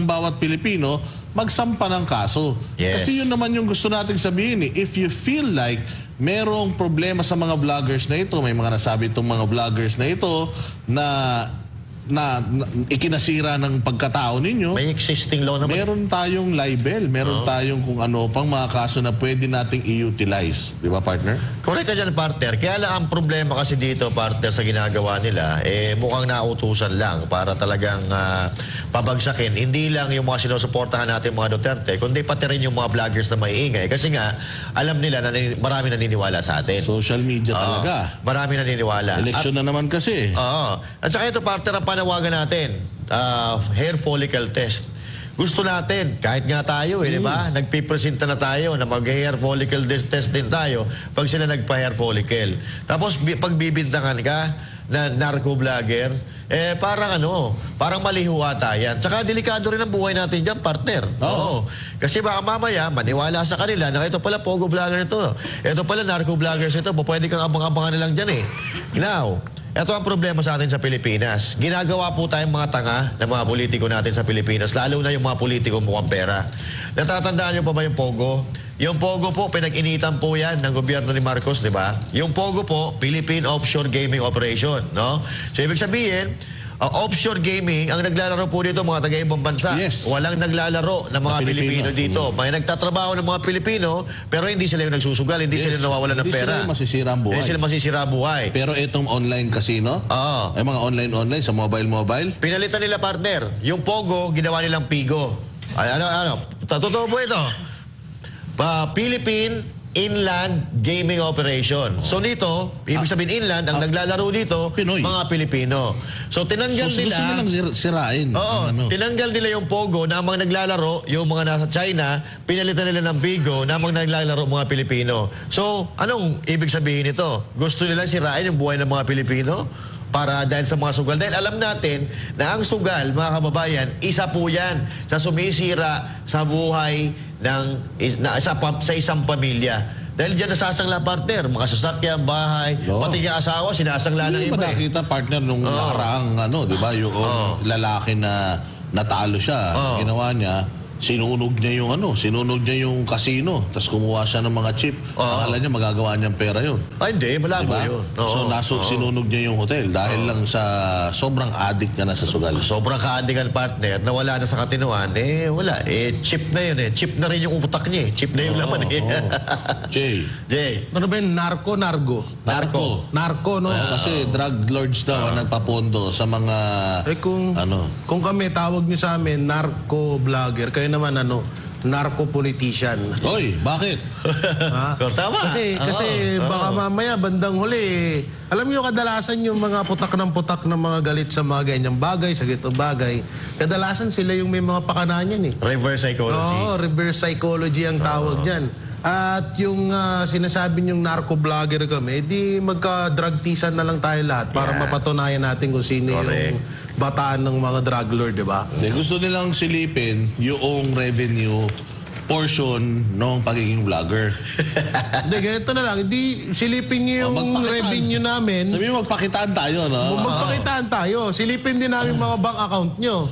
bawat Pilipino magsampa ng kaso. Yes. Kasi yun naman yung gusto nating sabihin eh. If you feel like merong problema sa mga vloggers na ito, may mga nasabi itong mga vloggers na ito na ikinasira ng pagkatao ninyo. May existing law naman. Meron tayong libel, meron tayong kung ano pang mga kaso na pwede nating i-utilize. Di ba, partner? Correct ka dyan, partner. Kaya lang ang problema kasi dito, partner, sa ginagawa nila, mukhang nautusan lang para talagang pabagsakin. Hindi lang yung mga sinusuportahan natin mga Duterte, kundi pati rin yung mga vloggers na maiingay. Kasi nga, alam nila na marami naniniwala sa atin. Social media talaga. Marami naniniwala. Election na naman kasi. At saka ito, partner, ang panawagan natin, hair follicle test. Gusto natin, kahit nga tayo, di ba? Nagpipresenta na tayo na mag-hair follicle test din tayo pag sila nagpa-hair follicle. Tapos, pagbibintangan ka na narco-vlogger, parang malihuwata yan. Tsaka delikado rin ang buhay natin dyan, partner. Oo. Kasi baka mamaya, maniwala sa kanila na ito pala pogo vlogger ito. Ito pala narco-vloggers ito. Pwede kang abang-abangan na lang dyan eh. Now, ito ang problema sa atin sa Pilipinas. Ginagawa po tayong mga tanga ng mga politiko natin sa Pilipinas, lalo na yung mga politiko mukhang pera. Natatandaan niyo pa ba yung Pogo? Yung Pogo po, pinag-initan po yan ng gobyerno ni Marcos, di ba? Yung Pogo po, Philippine Offshore Gaming Operation, no? So, ibig sabihin, offshore gaming, ang naglalaro po dito mga taga-ibang bansa. Yes. Walang naglalaro ng mga Pilipino dito. May nagtatrabaho ng mga Pilipino, pero hindi sila yung nagsusugal, hindi sila nawawalan ng pera. Hindi sila masisira ang buhay. Hindi sila masisira ang buhay. Pero itong online casino, ay mga online sa mobile. Pinalitan nila, partner. Yung Pogo, ginawa nilang Pigo. Totoo po ito. Philippine Inland Gaming Operation. So nito, ibig sabihin inland, ang naglalaro dito, Pinoy. mga Pilipino. So tinanggal nila... Gusto nilang sirain. Tinanggal nila yung Pogo na ang mga naglalaro, yung mga nasa China, pinalitan nila ng Bigo na ang mga naglalaro mga Pilipino. So, anong ibig sabihin nito? Gusto nila sirain yung buhay ng mga Pilipino? Para dahil sa mga sugal. Dahil alam natin na ang sugal, mga kababayan, isa po yan sa sumisira sa buhay sa isang pamilya. Dahil dyan nasasangla, partner, mga sasakyan, bahay, pati yung asawa, sinasangla ng iba. Hindi ba nakita, partner, nung nakaraang, di ba, yung lalaki na natalo siya, ginawa niya, sinunog niya yung casino, tapos kumuha siya ng mga chip. Akala niya magagawa niyang pera yun. Hindi, malabo yun. So sinunog niya yung hotel dahil lang sa sobrang addict na sa sugal. Sobrang ka-addict, partner, na wala na sa katinuan, wala. Chip na yun Chip na rin yung utak niya Chip na yung laman Jay. Ano ba yung narco, no? Kasi drug lords daw ang nagpapondo sa mga kung kami tawag niyo sa amin narco vlogger, kayo naman narco-politician. Hoy, bakit? Tama. Kasi baka mamaya bandang huli, alam niyo kadalasan yung mga putak ng mga galit sa mga ganyang bagay, sa ganitong bagay, kadalasan sila yung may mga pakana niyan Reverse psychology. Reverse psychology ang tawag niyan. At yung sinasabi niyong narco-vlogger kami, di magka-drug-tisan na lang tayo lahat para mapatunayan natin kung sino yung bataan ng mga drug lord, di ba? Gusto nilang silipin yung revenue portion ng pagiging vlogger. Hindi, ganito na lang. Hindi, silipin niyo yung revenue namin. Sabi mo, magpakitaan tayo, no? Magpakitaan tayo. Silipin din namin mga bank account nyo.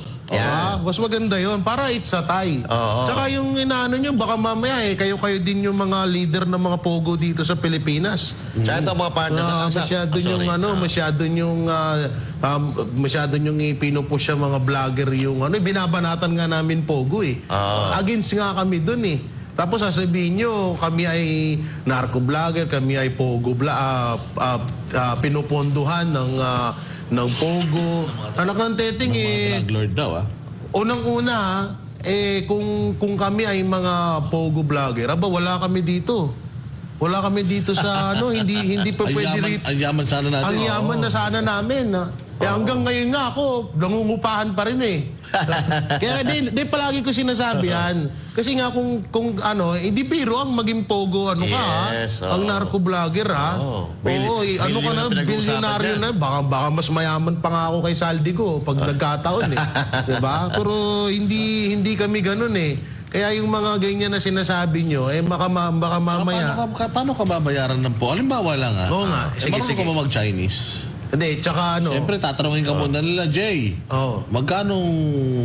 Mas maganda yun. Para it's a tie. Tsaka yung inaano nyo, baka mamaya kayo-kayo din yung mga leader ng mga pogo dito sa Pilipinas. Tsaka ito mga partners. Masyado yung pinupush sa mga vlogger yung binabanatan nga namin pogo eh. Against nga kami dun eh. Tapos sasabihin nyo, kami ay narco-vlogger, kami ay pogo pinuponduhan ng pogo. Anak ng teteng mga drug lord daw, unang-una, kung kami ay mga pogo vlogger, wala kami dito. Wala kami dito sa hindi pa pwede rito. Ang yaman sana natin. Ang yaman na sana namin. Hanggang ngayon nga ako, nangungupahan pa rin eh. Kaya di palagi ko sinasabi yan. Kasi nga kung hindi biro ang maging pogo ang narco-vlogger ano ka na, bilyonaryo na, baka mas mayaman pa nga ako kay Saldigo pag nagkataon eh. Diba? Pero hindi kami ganun eh. Kaya yung mga ganyan na sinasabi nyo, baka mamaya... Paano ka babayaran ng po? Halimbawa lang Oo nga. Sige. Marunong ka ba mag-Chinese? Hindi, tsaka Siyempre, tatanungin ka muna nila, Jay. Magkanong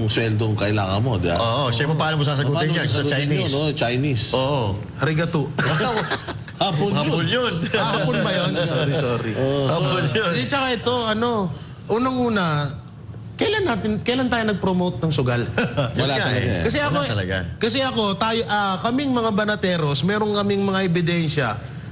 sweldong kailangan mo? Siyempre, paano mo sasagutin yan sa Chinese? Chinese. Arigato. Hapon yun. Hapon ba yun? Sorry. Hapon yun. Tsaka ito, unang-una, kailan tayo nag-promote ng sugal? Wala talaga. Kasi ako, kaming mga banateros, meron kaming mga ebidensya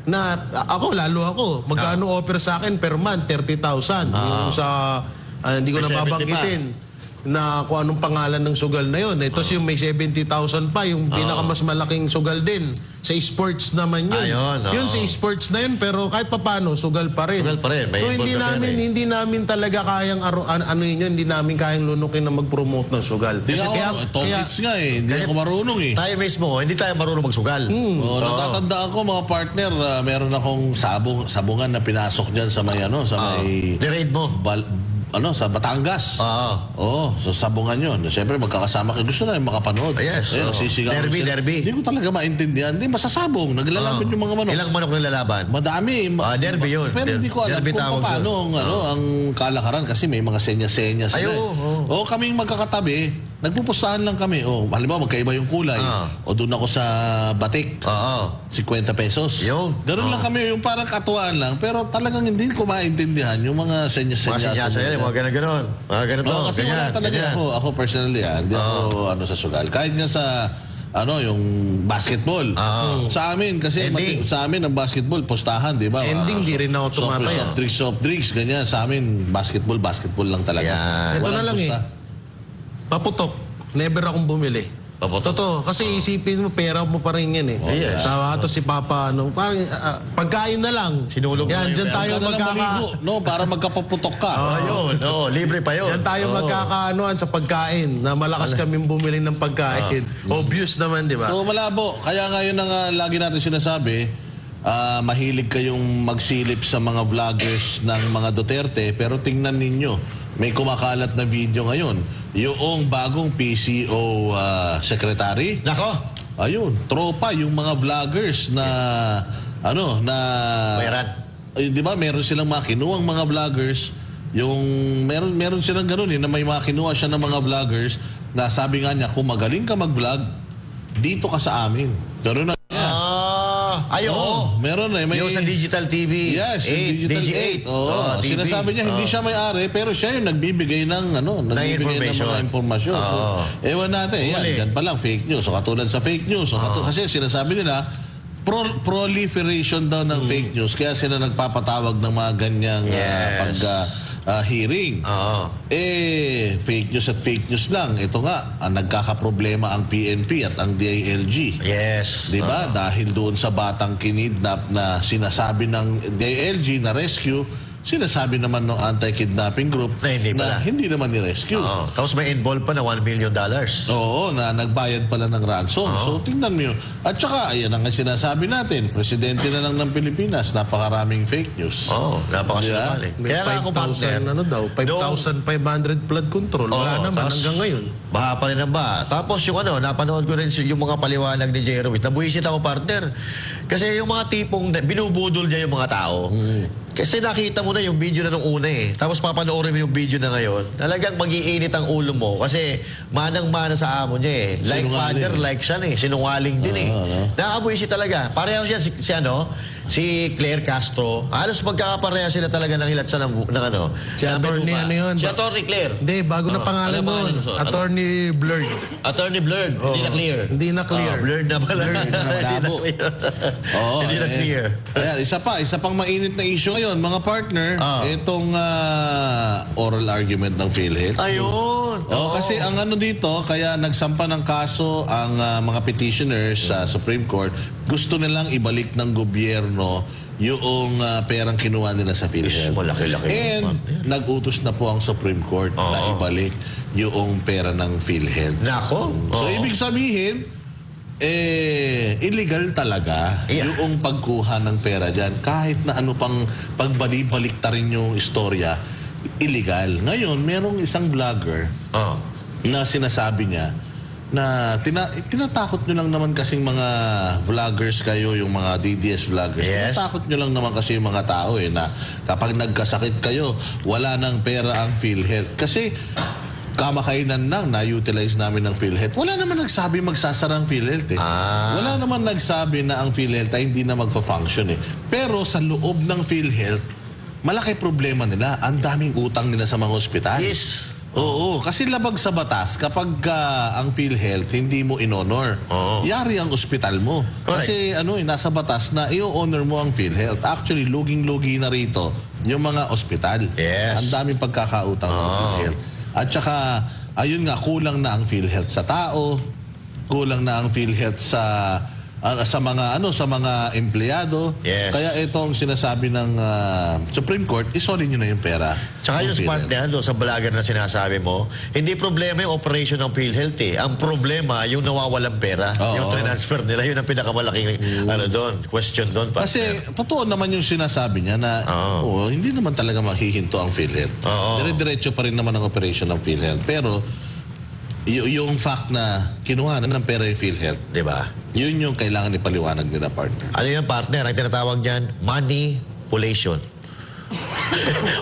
na lalo ako, magkano offer sa akin per month? 30,000. Yung sa, hindi ko na babanggitin na kung anong pangalan ng sugal na yun. Tapos yung may 70,000 pa, yung pinakamas malaking sugal din. Sa sports naman yun. Yun sa sports na yun, pero kahit papano, sugal pa rin. So hindi namin talaga kayang, hindi namin kayang lunukin na mag-promote ng sugal. Tokits nga eh, hindi ako marunong eh. Tayo mismo, hindi tayo marunong magsugal. Natatandaan ko mga partner, meron akong sabungan na pinasok dyan sa may Di-raid mo? Sa Batangas. So sabungan yun. Siyempre magkakasama kayo. Gusto na yung makapanood. Yes. Derby. Hindi ko talaga maintindihan. Hindi, masasabong. Naglalaban yung mga manok. Ilang manok nilalaban? Madami. Derby yun. Pero hindi ko alam kung paano ang kalakaran kasi may mga senya-senya sila. Kaming magkakatabi, nagpupustahan lang kami. Halimbawa, magkaiba yung kulay. Doon ako sa Batik. 50 pesos. Ganun lang kami. Yung parang katuwaan lang. Pero talagang hindi ko maintindihan yung mga senya-senya. Mga ganon. Kasi wala talaga ako personally, hindi ako sa sugal. Kahit nga sa yung basketball. Sa amin kasi sa amin ang basketball postahan, di ba? Ending di rin ako tumataya. Soft drinks ganyan. Sa amin basketball lang talaga. Ito na lang paputok. Never akong bumili. Totoo. Kasi isipin mo, pera mo pa rin yan eh. Tapos si Papa, parang pagkain na lang. Sinulog yan, dyan tayo para magkapaputok ka. Libre pa yun. Dyan tayo magkakaanoan sa pagkain na malakas kaming bumili ng pagkain. Obvious naman, di ba? So malabo. Kaya ngayon ang lagi natin sinasabi, mahilig kayong magsilip sa mga vloggers ng mga Duterte, pero tingnan ninyo, may kumakalat na video ngayon. Yung bagong PCO secretary. Nako! Ayun, tropa yung mga vloggers na bayaran. Di ba, meron silang mga kinuwang mga vloggers. Yung meron silang gano'n na may mga kinuha siya ng mga vloggers na sabi nga niya, kung magaling ka mag-vlog, dito ka sa amin. Gano'n na. Meron na. Yung sa Digital TV. Yes, DG8. Sinasabi niya, hindi siya may-ari, pero siya yung nagbibigay ng mga impormasyon. Ewan natin, dyan pa lang, fake news. So, katulad sa fake news. Kasi sinasabi nila, proliferation daw ng fake news. Kaya sila nagpapatawag ng mga ganyang hearing. Fake news lang. Ito nga, nagkakaproblema ang PNP at ang DILG. Yes. Diba? Dahil doon sa batang kinidnap na sinasabi ng DILG na rescue, sinasabi naman ng anti-kidnapping group na hindi naman ni-rescue. Tapos may involved pa na $1 million. Oo, na nagbayad pala ng ransom. So tingnan mo yun. At saka, ayan ang sinasabi natin, presidente na lang ng Pilipinas, napakaraming fake news. Napakasinungaling. May 5,500 flood control. Wala naman hanggang ngayon. Baha pa rin ang baha. Tapos yung napanood ko rin yung mga paliwanag ni Jerowitz. Nabuisit ako, partner. Kasi yung mga tipong binubudol niya yung mga tao. Kasi nakita mo na yung video na nung una Tapos papanoorin mo yung video na ngayon. Talagang mag-iinit ang ulo mo. Kasi manang-mana sa amo niya Like father, like son Sinungaling din Nakakabuisit talaga. Pareho siya si Claire Castro. Halos magkakapareha sila talaga ng hilatsa ng Si attorney yun? Si attorney Claire. Hindi, bago na pangalan nun. Attorney Blurred. Attorney Blurred. Hindi na clear. Hindi na clear. Blurred na pala. Hindi na clear. Ayan, isa pang mainit na issue ngayon, mga partner, itong oral argument ng PhilHealth. Ayun. Kasi ang dito, kaya nagsampa ng kaso ang mga petitioners sa Supreme Court, gusto nilang ibalik ng gobyerno yung perang kinuha nila sa PhilHealth. And nag-utos na po ang Supreme Court na ibalik yung pera ng PhilHealth. Nako. So ibig sabihin, illegal talaga yung pagkuha ng pera dyan. Kahit na ano pang pagbalik ta rin yung istorya, illegal. Ngayon, merong isang vlogger na sinasabi niya na tinatakot nyo lang naman kasing mga vloggers kayo, yung mga DDS vloggers. Tinatakot nyo lang naman kasi yung mga tao na kapag nagkasakit kayo, wala nang pera ang PhilHealth. Kasi kamakainan lang na-utilize namin ng PhilHealth. Wala naman nagsabi magsasara ang PhilHealth Wala naman nagsabi na ang PhilHealth ay hindi na magfa-function Pero sa loob ng PhilHealth, malaki problema nila. Ang daming utang nila sa mga ospital. Oo, kasi labag sa batas kapag ang PhilHealth hindi mo in-honor. Yari ang ospital mo. Kasi nasa batas na i-honor mo ang PhilHealth. Actually, luging-lugi na rito yung mga ospital. Ang daming pagkakautang ng PhilHealth. At saka, ayun nga, kulang na ang PhilHealth sa tao, kulang na ang PhilHealth sa mga empleyado. Kaya itong sinasabi ng Supreme Court, isolin nyo na yung pera. Tsaka yung smart niya, sa vlogger na sinasabi mo, hindi problema yung operation ng PhilHealth Ang problema, yung nawawalang pera. Yung transfer nila, yun ang pinakamalaking question doon. Kasi totoo naman yung sinasabi niya na hindi naman talaga mahihinto ang PhilHealth. Dire-diretso pa rin naman ang operation ng PhilHealth. Pero yung fact na kinuha na ng pera yung PhilHealth, diba? Yun yung kailangan ipaliwanag nila, partner. Ano yung partner? Ang tinatawag dyan, manipulation.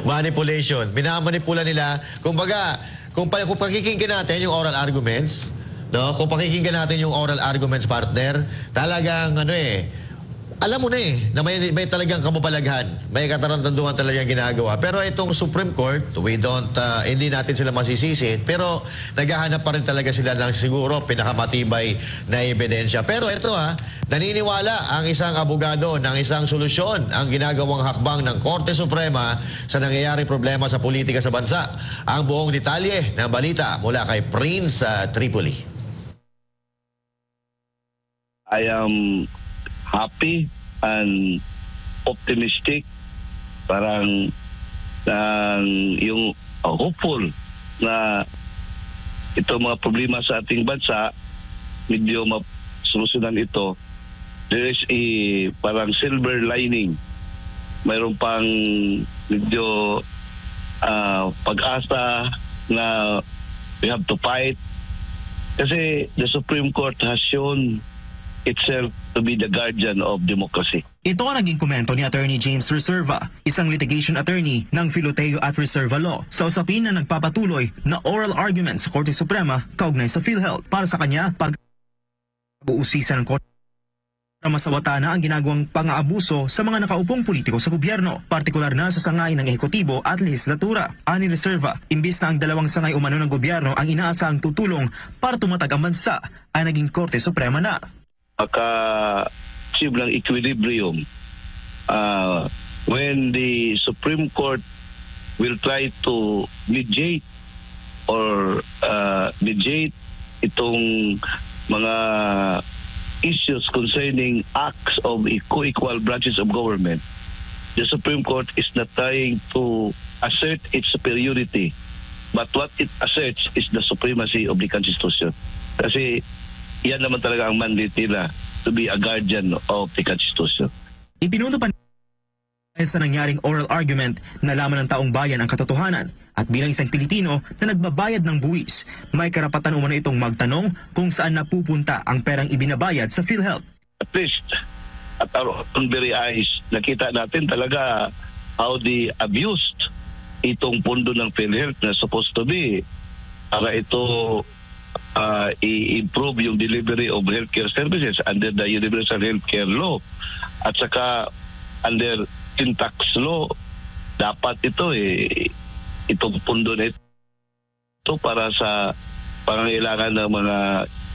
Manipulation. Minamanipula nila. Kumbaga, kung pakikinggan natin yung oral arguments, kung pakikinggan natin yung oral arguments, partner, talagang alam mo na na may talagang kababalaghan, may katarantaduhan talagang ginagawa. Pero itong Supreme Court, hindi natin sila masisisi, pero naghahanap pa rin talaga sila ng siguro pinakamatibay na ebidensya. Pero ito naniniwala ang isang abogado ng isang solusyon ang ginagawang hakbang ng Korte Suprema sa nangyayari problema sa politika sa bansa. Ang buong detalye ng balita mula kay Prince Tripoli. I am happy and optimistic, parang yung hopeful na itong mga problema sa ating bansa medyo masolusyonan ito. There is a parang silver lining, mayroon pang medyo pag-asa na we have to fight kasi the Supreme Court has shown itself to be the guardian of democracy. Ito ang naging komento ni Attorney James Reserva, isang litigation attorney ng Filoteo at Reserva Law, sa usapin na nagpapatuloy na oral arguments sa Korte Suprema kaugnay sa PhilHealth. Para sa kanya, pag-uusisan ng Korte masawata na ang ginagawang pang-aabuso sa mga nakaupong politiko sa gobyerno, partikular na sa sangay ng ehekutibo at lehislatura. Ani Reserva, imbis na ang dalawang sangay umano ng gobyerno ang inaasahang tutulong para tumatag ang bansa, ay naging Korte Suprema na. Maka-achieve ng equilibrium when the Supreme Court will try to mediate or mediate itong mga issues concerning acts of co-equal branches of government. the Supreme Court is not trying to assert its superiority, but what it asserts is the supremacy of the Constitution. Kasi yan naman talaga ang mandate nila, to be a guardian of the Constitution. Ipinuno pa sa nangyaring oral argument, nalaman ng taong bayan ang katotohanan at bilang isang Pilipino na nagbabayad ng buwis, may karapatan umano itong magtanong kung saan napupunta ang perang ibinabayad sa PhilHealth. At least, at our own very eyes, nakita natin talaga how they abused itong pondo ng PhilHealth na supposed to be para ito i-improve yung delivery of healthcare services under the Universal Healthcare Law at saka under tax law. Dapat ito itong pondo na ito para sa pangangailangan ng mga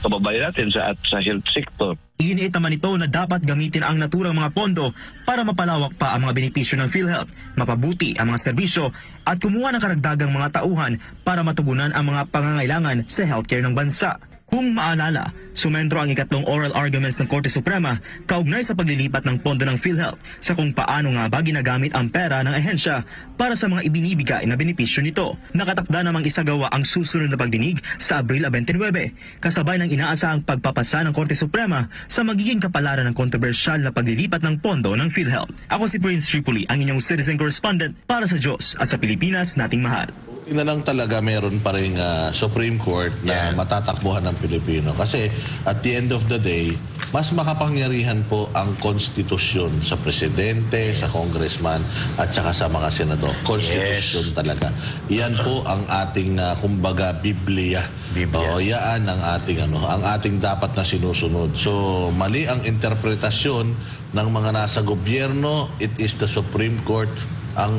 kababayan natin sa health sector. Iniit naman ito na dapat gamitin ang naturang mga pondo para mapalawak pa ang mga benepisyo ng PhilHealth, mapabuti ang mga serbisyo at kumuha ng karagdagang mga tauhan para matugunan ang mga pangangailangan sa healthcare ng bansa. Kung maalala, sumentro ang ikatlong oral arguments ng Korte Suprema kaugnay sa paglilipat ng pondo ng PhilHealth sa kung paano nga ba ginagamit ang pera ng ahensya para sa mga ibinibigay na benepisyo nito. Nakatakda namang isagawa ang susunod na pagdinig sa Abril 29, kasabay ng inaasahang pagpapasa ng Korte Suprema sa magiging kapalaran ng kontrobersyal na paglilipat ng pondo ng PhilHealth. Ako si Prince Tripoli, ang inyong citizen correspondent para sa Diyos at sa Pilipinas nating mahal. Buti na lang talaga meron pa rin Supreme Court na matatakbuhan ng Pilipino. Kasi at the end of the day, mas makapangyarihan po ang konstitusyon sa presidente, sa congressman, at saka sa mga senador. Konstitusyon talaga. Yan po ang ating, kumbaga, Biblia. O, yan ang ating dapat na sinusunod. So, mali ang interpretasyon ng mga nasa gobyerno. It is the Supreme Court.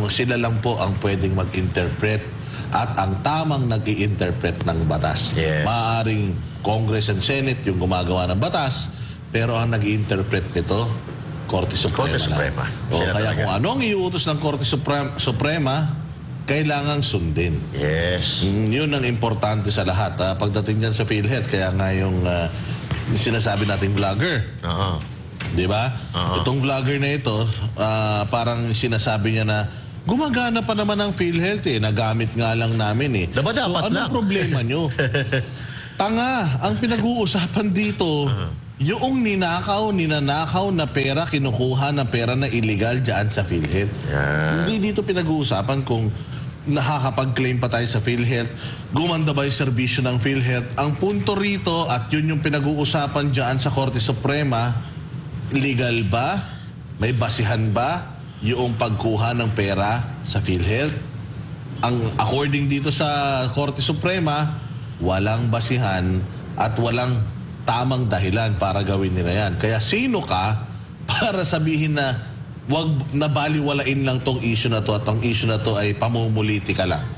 Sila lang po ang pwedeng mag-interpret at ang tamang nag-i-interpret ng batas. Maaaring Congress and Senate yung gumagawa ng batas, pero ang nag-i-interpret nito, Korte Suprema. Kaya kung ano ang iuutos ng Korte Suprema, kailangang sundin. Yun ang importante sa lahat. Pagdating dyan sa PhilHealth, kaya nga yung sinasabi nating vlogger. Di ba? Itong vlogger na ito, parang sinasabi niya na gumagana pa naman ang PhilHealth nagamit nga lang namin So anong problema nyo? Tanga, ang pinag-uusapan dito, yung ninanakaw na pera, kinukuha na pera na illegal dyan sa PhilHealth. Hindi dito pinag-uusapan kung nakakapag-claim pa tayo sa PhilHealth, gumanda ba yung serbisyo ng PhilHealth. Ang punto rito, at yun yung pinag-uusapan dyan sa Korte Suprema, legal ba? May basihan ba yung pagkuha ng pera sa PhilHealth? According dito sa Korte Suprema, walang basihan at walang tamang dahilan para gawin nila yan. Kaya sino ka para sabihin na wag nabaliwalain lang tong issue na to at ang issue na to ay pamumuliti ka lang?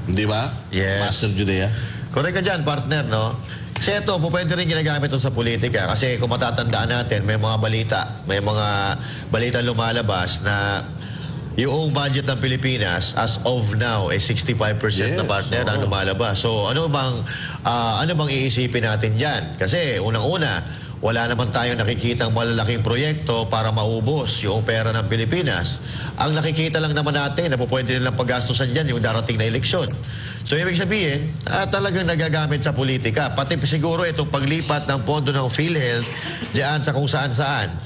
Di ba? Master Judea? Correct ka dyan, partner, no? Kasi ito, pwede rin ginagamit ito sa politika. Kasi kung matatandaan natin, may mga balita lumalabas na yung budget ng Pilipinas as of now ay 65% na partner na lumalabas. So ano bang iisipin natin diyan? Kasi unang-una, wala naman tayong nakikitang malalaking proyekto para maubos yung pera ng Pilipinas. Ang nakikita lang naman natin na pwede nilang paggastusan diyan yung darating na eleksyon. So ibig sabihin, talagang nagagamit sa politika. Pati siguro itong paglipat ng pondo ng PhilHealth diyan sa kung saan-saan,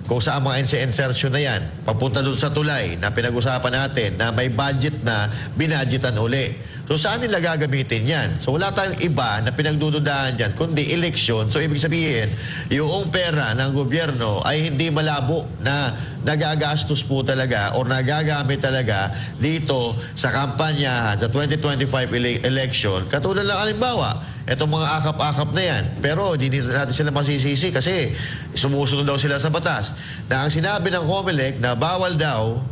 kung saan mga insertion na yan, papunta doon sa tulay na pinag-usapan natin na may budget na binadgetan uli. So saan nila gagamitin yan? So wala tayong iba na pinagdududahan dyan, kundi eleksyon. So ibig sabihin, yung pera ng gobyerno ay hindi malabo na nagagastos po talaga o nagagamit talaga dito sa kampanyahan sa 2025 election. Katulad lang halimbawa, itong mga akap-akap na yan. Pero hindi natin sila masisisi kasi sumusunod daw sila sa batas. Na ang sinabi ng COMELEC na bawal daw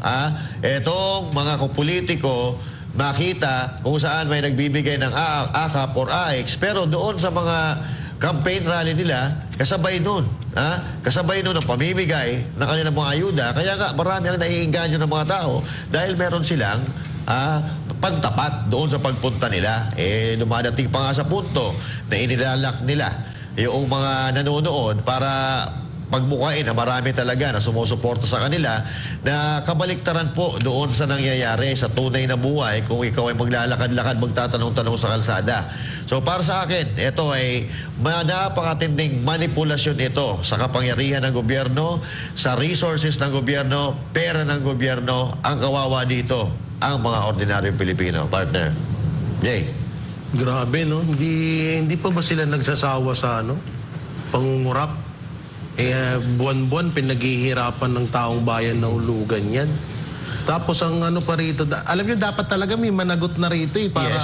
itong mga politiko makita kung saan may nagbibigay ng akap or AX. Pero doon sa mga campaign rally nila, kasabay nun. Kasabay nun ang pamimigay ng kanilang mga ayuda. Kaya nga marami ang naiinganyo ng mga tao dahil meron silang pantapat doon sa pagpunta nila. Dumadating pa nga sa punto na inilalak nila yung mga nanonood para pagbukain na marami talaga na sumusuporta sa kanila na kabaliktaran po doon sa nangyayari sa tunay na buhay kung ikaw ay maglalakad-lakad, magtatanong-tanong sa kalsada. So para sa akin, ito ay napakatinding manipulasyon ito sa kapangyarihan ng gobyerno, sa resources ng gobyerno, pera ng gobyerno. Ang kawawa dito, ang mga ordinaryong Pilipino. Partner. Jay. Grabe, no? Hindi pa ba sila nagsasawa sa pangungurap? Buwan-buwan pinaghihirapan ng taong bayan na hulugan yan. Tapos ang pa rito, alam nyo, dapat talaga may managot na rito para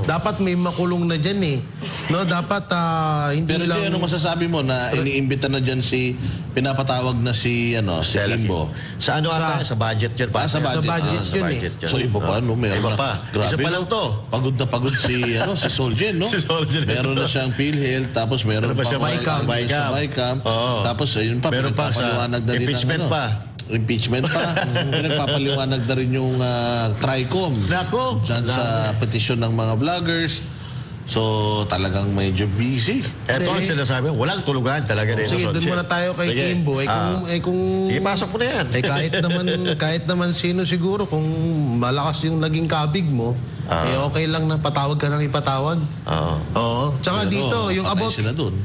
dapat may makulong na dyan No, dapat hindi pero lang... Pero masasabi mo na iniimbita na dyan pinapatawag na si Kimbo? Sa sa budget yun pa? Sa budget yun. So iba pa, meron iba na. pa. Grabe, isa pa lang to. Pagod na pagod si Solgen, no? Si Solgen. Meron na siyang PhilHealth, tapos meron pa siya Mycam. Tapos ayun pa, meron pa sa impeachment pa. Impeachment pa. Nagpapaliwanag na rin yung TRICOM. Nako. Diyan sa petisyon ng mga vloggers. So, talagang medyo busy. Ito ang sinasabi, walang tulugan talaga dito. Sige, doon muna tayo kay Kimbo. Sige, pasok mo na yan. Kahit naman sino siguro, kung malakas yung naging kabig mo, okay lang na patawag ka nang ipatawag. Oo. Tsaka dito, yung about,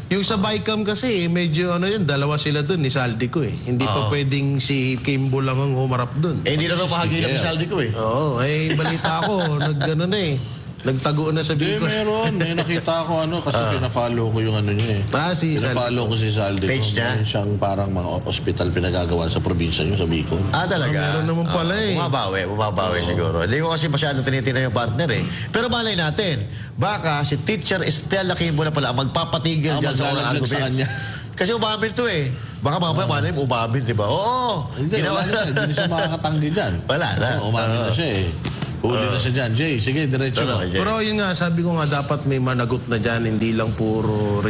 yung sa Mycam kasi, medyo dalawa sila doon, ni Saldico Hindi pa pwedeng si Kimbo lang ang humarap doon. Hindi na ito mahagilap ni Saldico Oo, balita ko, nagtago na sa Bicol. May nakita ko kasi pina-follow ko yung niya pina-follow ko si Saldico. Page niya? Meron siyang parang mga hospital pinagagawa sa probinsya niyo sa Bicol. Talaga? Meron naman pala Bumabawi siguro. Hindi ko kasi masyadong tinitingnan yung partner Pero malay natin, baka si Teacher Estela Kimbo na pala magpapatigil dyan sa mga arguments. Kasi umamit to Baka mamaya malay mo umamit, di ba? Oo! Hindi siya makakatanggi dyan. Wala na. Umamit na siya Huli na siya dyan. Jay, sige, diretso mo. Pero yun nga, sabi ko nga, dapat may managot na dyan. Hindi lang puro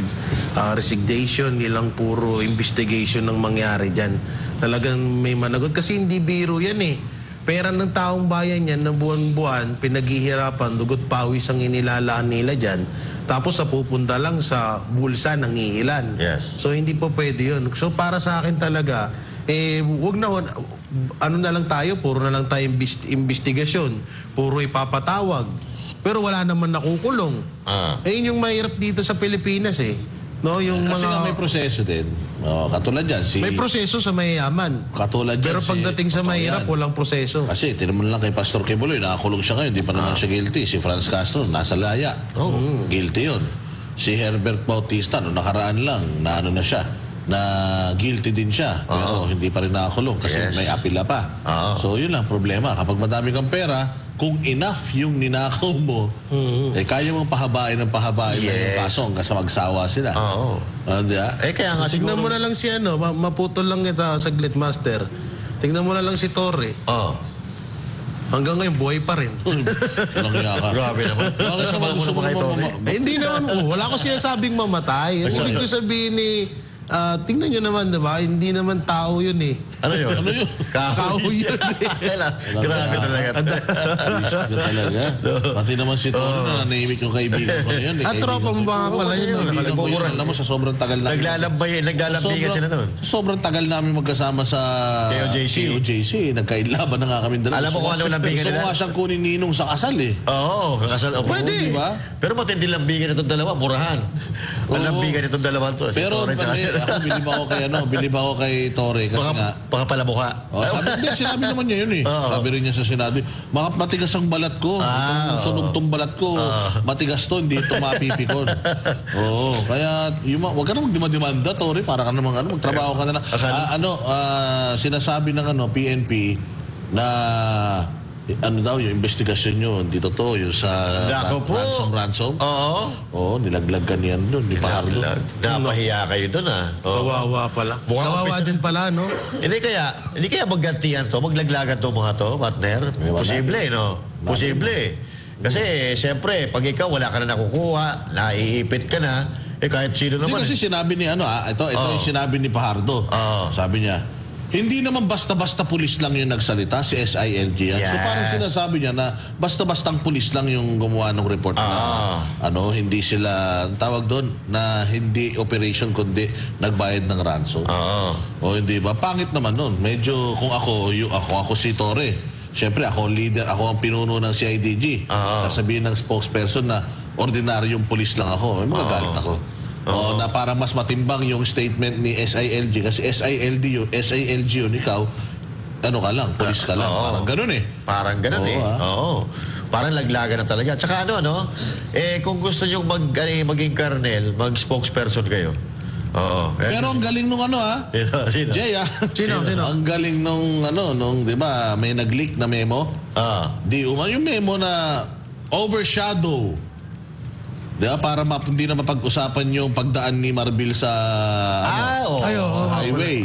resignation, hindi lang puro investigation ng mangyari dyan. Talagang may managot. Kasi hindi biro yan Pera ng taong bayan yan, na buwan-buwan, pinaghihirapan, dugot pawis ang inilalaan nila dyan. Tapos pupunta lang sa bulsa ng ihilan. Yes. So hindi po pwede yun. So para sa akin talaga, wag na na lang tayo, puro na lang tayo investigasyon, puro ipapatawag. Pero wala naman nakukulong. Yun yung mahirap dito sa Pilipinas No, yung kasi may proseso din. Katulad yan. May proseso sa mayayaman. Katulad yan. Pero pagdating sa mahirap, walang proseso. Kasi tinamon lang kay Pastor Kibuloy, nakakulong siya ngayon, di pa naman siya guilty. Si Franz Castro, nasa laya. Guilty yun. Si Herbert Bautista, nakaraan lang, na siya, na guilty din siya. Pero hindi pa rin nakakulong kasi may apila pa. So yun lang problema. Kapag madami kang pera, kung enough yung ninakaw mo, kaya mong pahabain ng yung kaso hanggang sa magsawa sila. Kaya nga siguro... Tingnan mo na lang si maputol lang ito, saglit master. Tingnan mo na lang si Torre. Hanggang ngayon, buhay pa rin. Grabe naman. Gusto mo hindi naman, wala ko sinasabing mamatay. Ibig ko sabihin tingnan nyo naman, diba? Hindi naman tao yun Ano yun? Kao yun Grabe talaga. talaga. Pati naman si Toro na nanahimik yung kaibigan ko na yun. At tropa mo ba pala yun? Alam mo, sa sobrang tagal namin. Naglalambay sila nun. Sobrang tagal namin magkasama sa KOJC. Nagkailaban na nga kami dalawa. Alam mo kung ano lambigan nila? Gusto ko nga siyang kunin ninong sa kasal Oo, kasal. Pwede. Pero matindi lambigan itong dalawa, murahan. Ang lambigan itong dalawa to. Pero ako bilib ako kay Torre kasi baka pala mukha. Sinabi naman niya yun Sabi rin niya sa sinabi, matigas ang balat ko. Sunog tong balat ko. Matigas to, hindi ito mapipikon. Kaya wag ka na magdemanda, Torre, para ka naman magtrabaho ka na lang. Sinasabi ng PNP na yung investigasyon nyo, hindi totoo, yung sa ransom. Nilaglag ka niyan doon, ni Pahardo. Napahiya kayo doon Kawawa pala. Kawawa din pala, no? Hindi kaya maggantiyan to, maglaglagan to mga to, partner? Posible, no? Posible. Kasi, siyempre, pag ikaw wala ka na nakukuha, naiipit ka na, kahit sino naman. Hindi kasi sinabi ni ito yung sinabi ni Pahardo. Sabi niya, hindi naman basta-basta pulis lang yung nagsalita, si SILG yan. So Yes. parang sinasabi niya na basta-bastang pulis lang yung gumawa ng report na hindi sila, ang tawag doon, na hindi operation kundi nagbayad ng ransom. O hindi ba? Pangit naman nun. Medyo kung ako si Torre. Siyempre ako ang leader, ako ang pinuno ng CIDG. Sasabihin ng spokesperson na ordinaryong pulis lang ako. Magagalit ako. Na para mas matimbang yung statement ni SILG kasi SILG yun, ikaw ka lang, pulis ka lang. Parang ganun eh. Parang ganun Parang laglagan na talaga. Tsaka kung gusto nyo maging colonel, mag-spokesperson kayo. Pero ang galing nung Sino? Jay Sino? Ang galing nung di ba, may nag-leak na memo. Yung memo na overshadow. Diba? Para hindi na mapag-usapan yung pagdaan ni Marbil sa highway.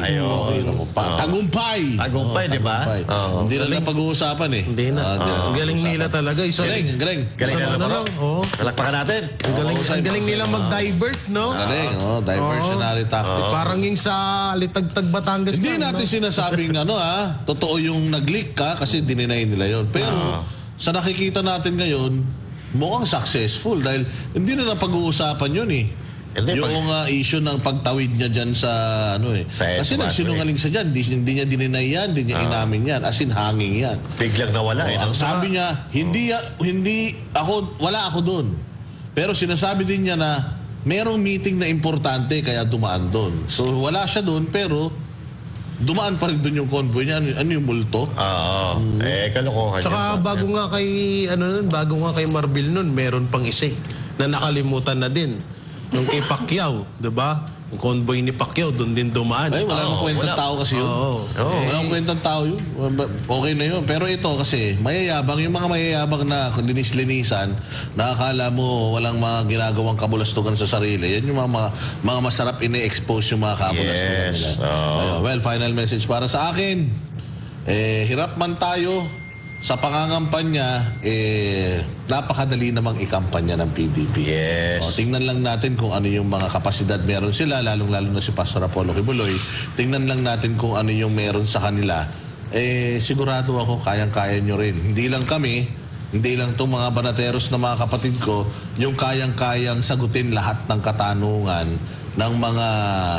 Tagumpay, di ba? Hindi na pag-uusapan eh. Hindi na. Galing nila talaga. Galing. Palakpakan natin. Ang galing nila mag-divert, no? Galing, diversionary tactics. Parang yung sa Litagtag, Batangas. Hindi natin sinasabing totoo yung nag-leak kasi dininay nila yon. Pero sa nakikita natin ngayon, mukhang successful dahil hindi na napag-uusapan yun eh. Yung issue ng pagtawid niya dyan sa kasi nagsinungaling siya dyan. Hindi niya dininay yan, hindi niya inamin yan. As in, hanging yan. Biglang nawala. Ang sabi niya, wala ako doon. Pero sinasabi din niya na merong meeting na importante kaya dumaan doon. So wala siya doon pero dumaan pa rin doon yung convoy niya. Ano yung multo? Kalokohan. Tsaka bago nga kay Marbil nun, meron pang isa na nakalimutan na din. Yung kay Pacquiao, 'di ba? Yung convoy ni Pacquiao doon din dumaan. Ay, wala akong kwentang tao kasi yun. Wala akong kwentang tao yun. Okay na yun. Pero ito kasi, mayayabang, yung mga mayayabang na linis-linisan, nakakala mo walang mga ginagawang kabulastugan sa sarili. Yan yung mga masarap ine-expose yung mga kabulastugan nila. Well, final message para sa akin. Hirap man tayo sa pangangampanya, napakadali namang ikampanya ng PDP. Yes. Tingnan lang natin kung ano yung mga kapasidad meron sila, lalong-lalo na si Pastor Apollo Kibuloy. Tingnan lang natin kung ano yung meron sa kanila. Sigurado ako, kayang-kaya nyo rin. Hindi lang kami, hindi lang itong mga banateros na mga kapatid ko, yung kayang-kayang sagutin lahat ng katanungan ng mga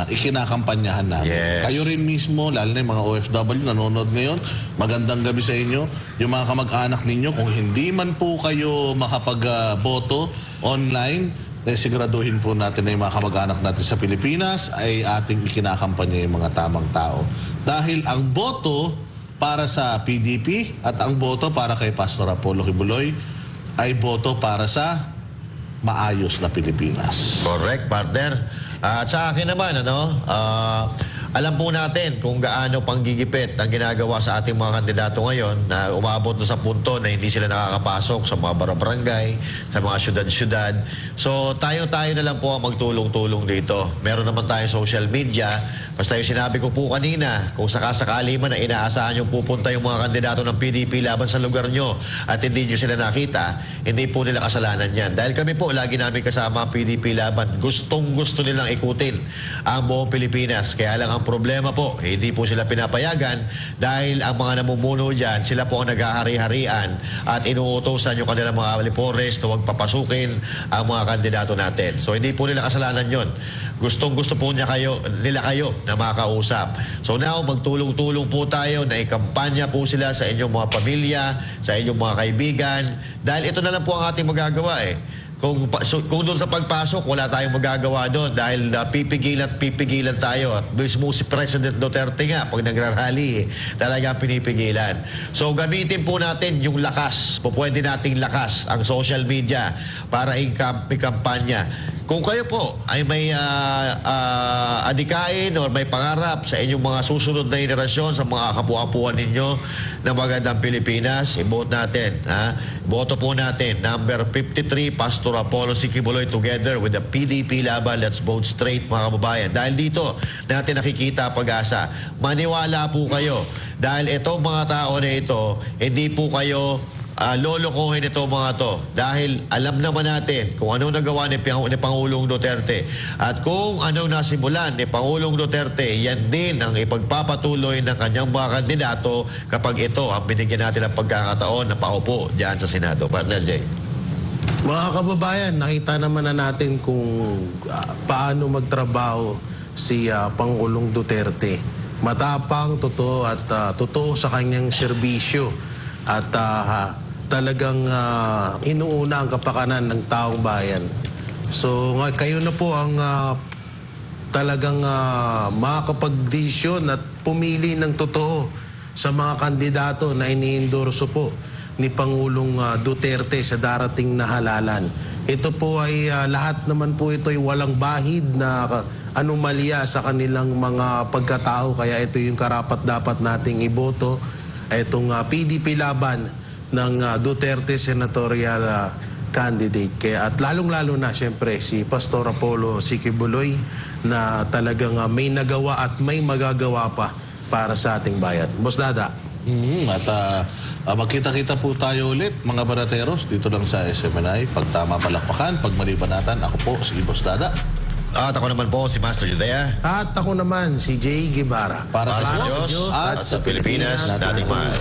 ikinakampanyahan namin. Yes. Kayo rin mismo, lalo na yung mga OFW nanonood ngayon, magandang gabi sa inyo. Yung mga kamag-anak ninyo, kung hindi man po kayo makapag-boto online, siguraduhin po natin na yung mga kamag-anak natin sa Pilipinas ay ating ikinakampanya yung mga tamang tao. Dahil ang boto para sa PDP at ang boto para kay Pastor Apollo Kibuloy ay boto para sa maayos na Pilipinas. Correct, partner. At sa akin naman, alam po natin kung gaano panggigipit ang ginagawa sa ating mga kandidato ngayon na umabot na sa punto na hindi sila nakakapasok sa mga barangay, sa mga syudad-syudad. So tayo na lang po ang magtulong-tulong dito. Meron naman tayong social media. Basta yung sinabi ko po kanina, kung sakasakali man na inaasahan yung pupunta yung mga kandidato ng PDP laban sa lugar nyo at hindi nyo sila nakita, hindi po nila kasalanan yan. Dahil kami po, lagi namin kasama ang PDP laban. Gustong-gusto nilang ikutin ang buong Pilipinas. Kaya lang ang problema po, hindi po sila pinapayagan dahil ang mga namumuno dyan, sila po ang naghahari-harian at inuutosan yung kanilang mga alipores na huwag papasukin ang mga kandidato natin. So hindi po nila kasalanan yon. Gustong-gusto po nila kayo na makausap. So now, magtulong-tulong po tayo na ikampanya po sila sa inyong mga pamilya, sa inyong mga kaibigan. Dahil ito na lang po ang ating magagawa Kung doon sa pagpasok, wala tayong magagawa doon dahil pipigilan tayo. At mismo si President Duterte nga, pag nagrarally, talaga pinipigilan. So gamitin po natin yung lakas, pwede nating lakas, ang social media para ikampanya. Kung kayo po ay may adikain o may pangarap sa inyong mga susunod na henerasyon, sa mga kapuapuan ninyo na magandang Pilipinas, i-vote natin. Boto po natin. Number 53, Pastor Apollo Kibuloy, together with the PDP laban. Let's vote straight, mga kababayan. Dahil dito natin nakikita pag-asa. Maniwala po kayo. Dahil itong mga tao na ito, hindi po kayo lolokohin ito mga to. Dahil alam naman natin kung anong nagawa ni Pangulong Duterte. At kung anong nasimulan ni Pangulong Duterte, yan din ang ipagpapatuloy ng kanyang mga kandidato kapag ito ang binigyan natin ng pagkakataon na paupo diyan sa Senado. Partner Jay. Mga kababayan, nakita naman na natin kung paano magtrabaho si Pangulong Duterte. Matapang, totoo at totoo sa kanyang serbisyo at talagang inuuna ang kapakanan ng taong bayan. So kayo na po ang talagang makakapagdesisyon at pumili ng totoo sa mga kandidato na iniendorso po ni Pangulong Duterte sa darating na halalan. Ito po ay lahat naman po ito ay walang bahid na anomalya sa kanilang mga pagkatao, kaya ito yung karapat-dapat nating iboto, itong PDP laban ng Duterte senatorial candidate. Kaya at lalong-lalo na siyempre si Pastor Apollo C. Quiboloy na talagang may nagawa at may magagawa pa para sa ating bayan. Boss Dada. Magkita-kita po tayo ulit mga barateros dito lang sa SMNI. Pag tama palakpakan, pag mali banatan, ako po si Boss Dada. At ako naman po si Master Judea. At ako naman si Jay Guevara. Para sa Diyos at sa Pilipinas nating mahal.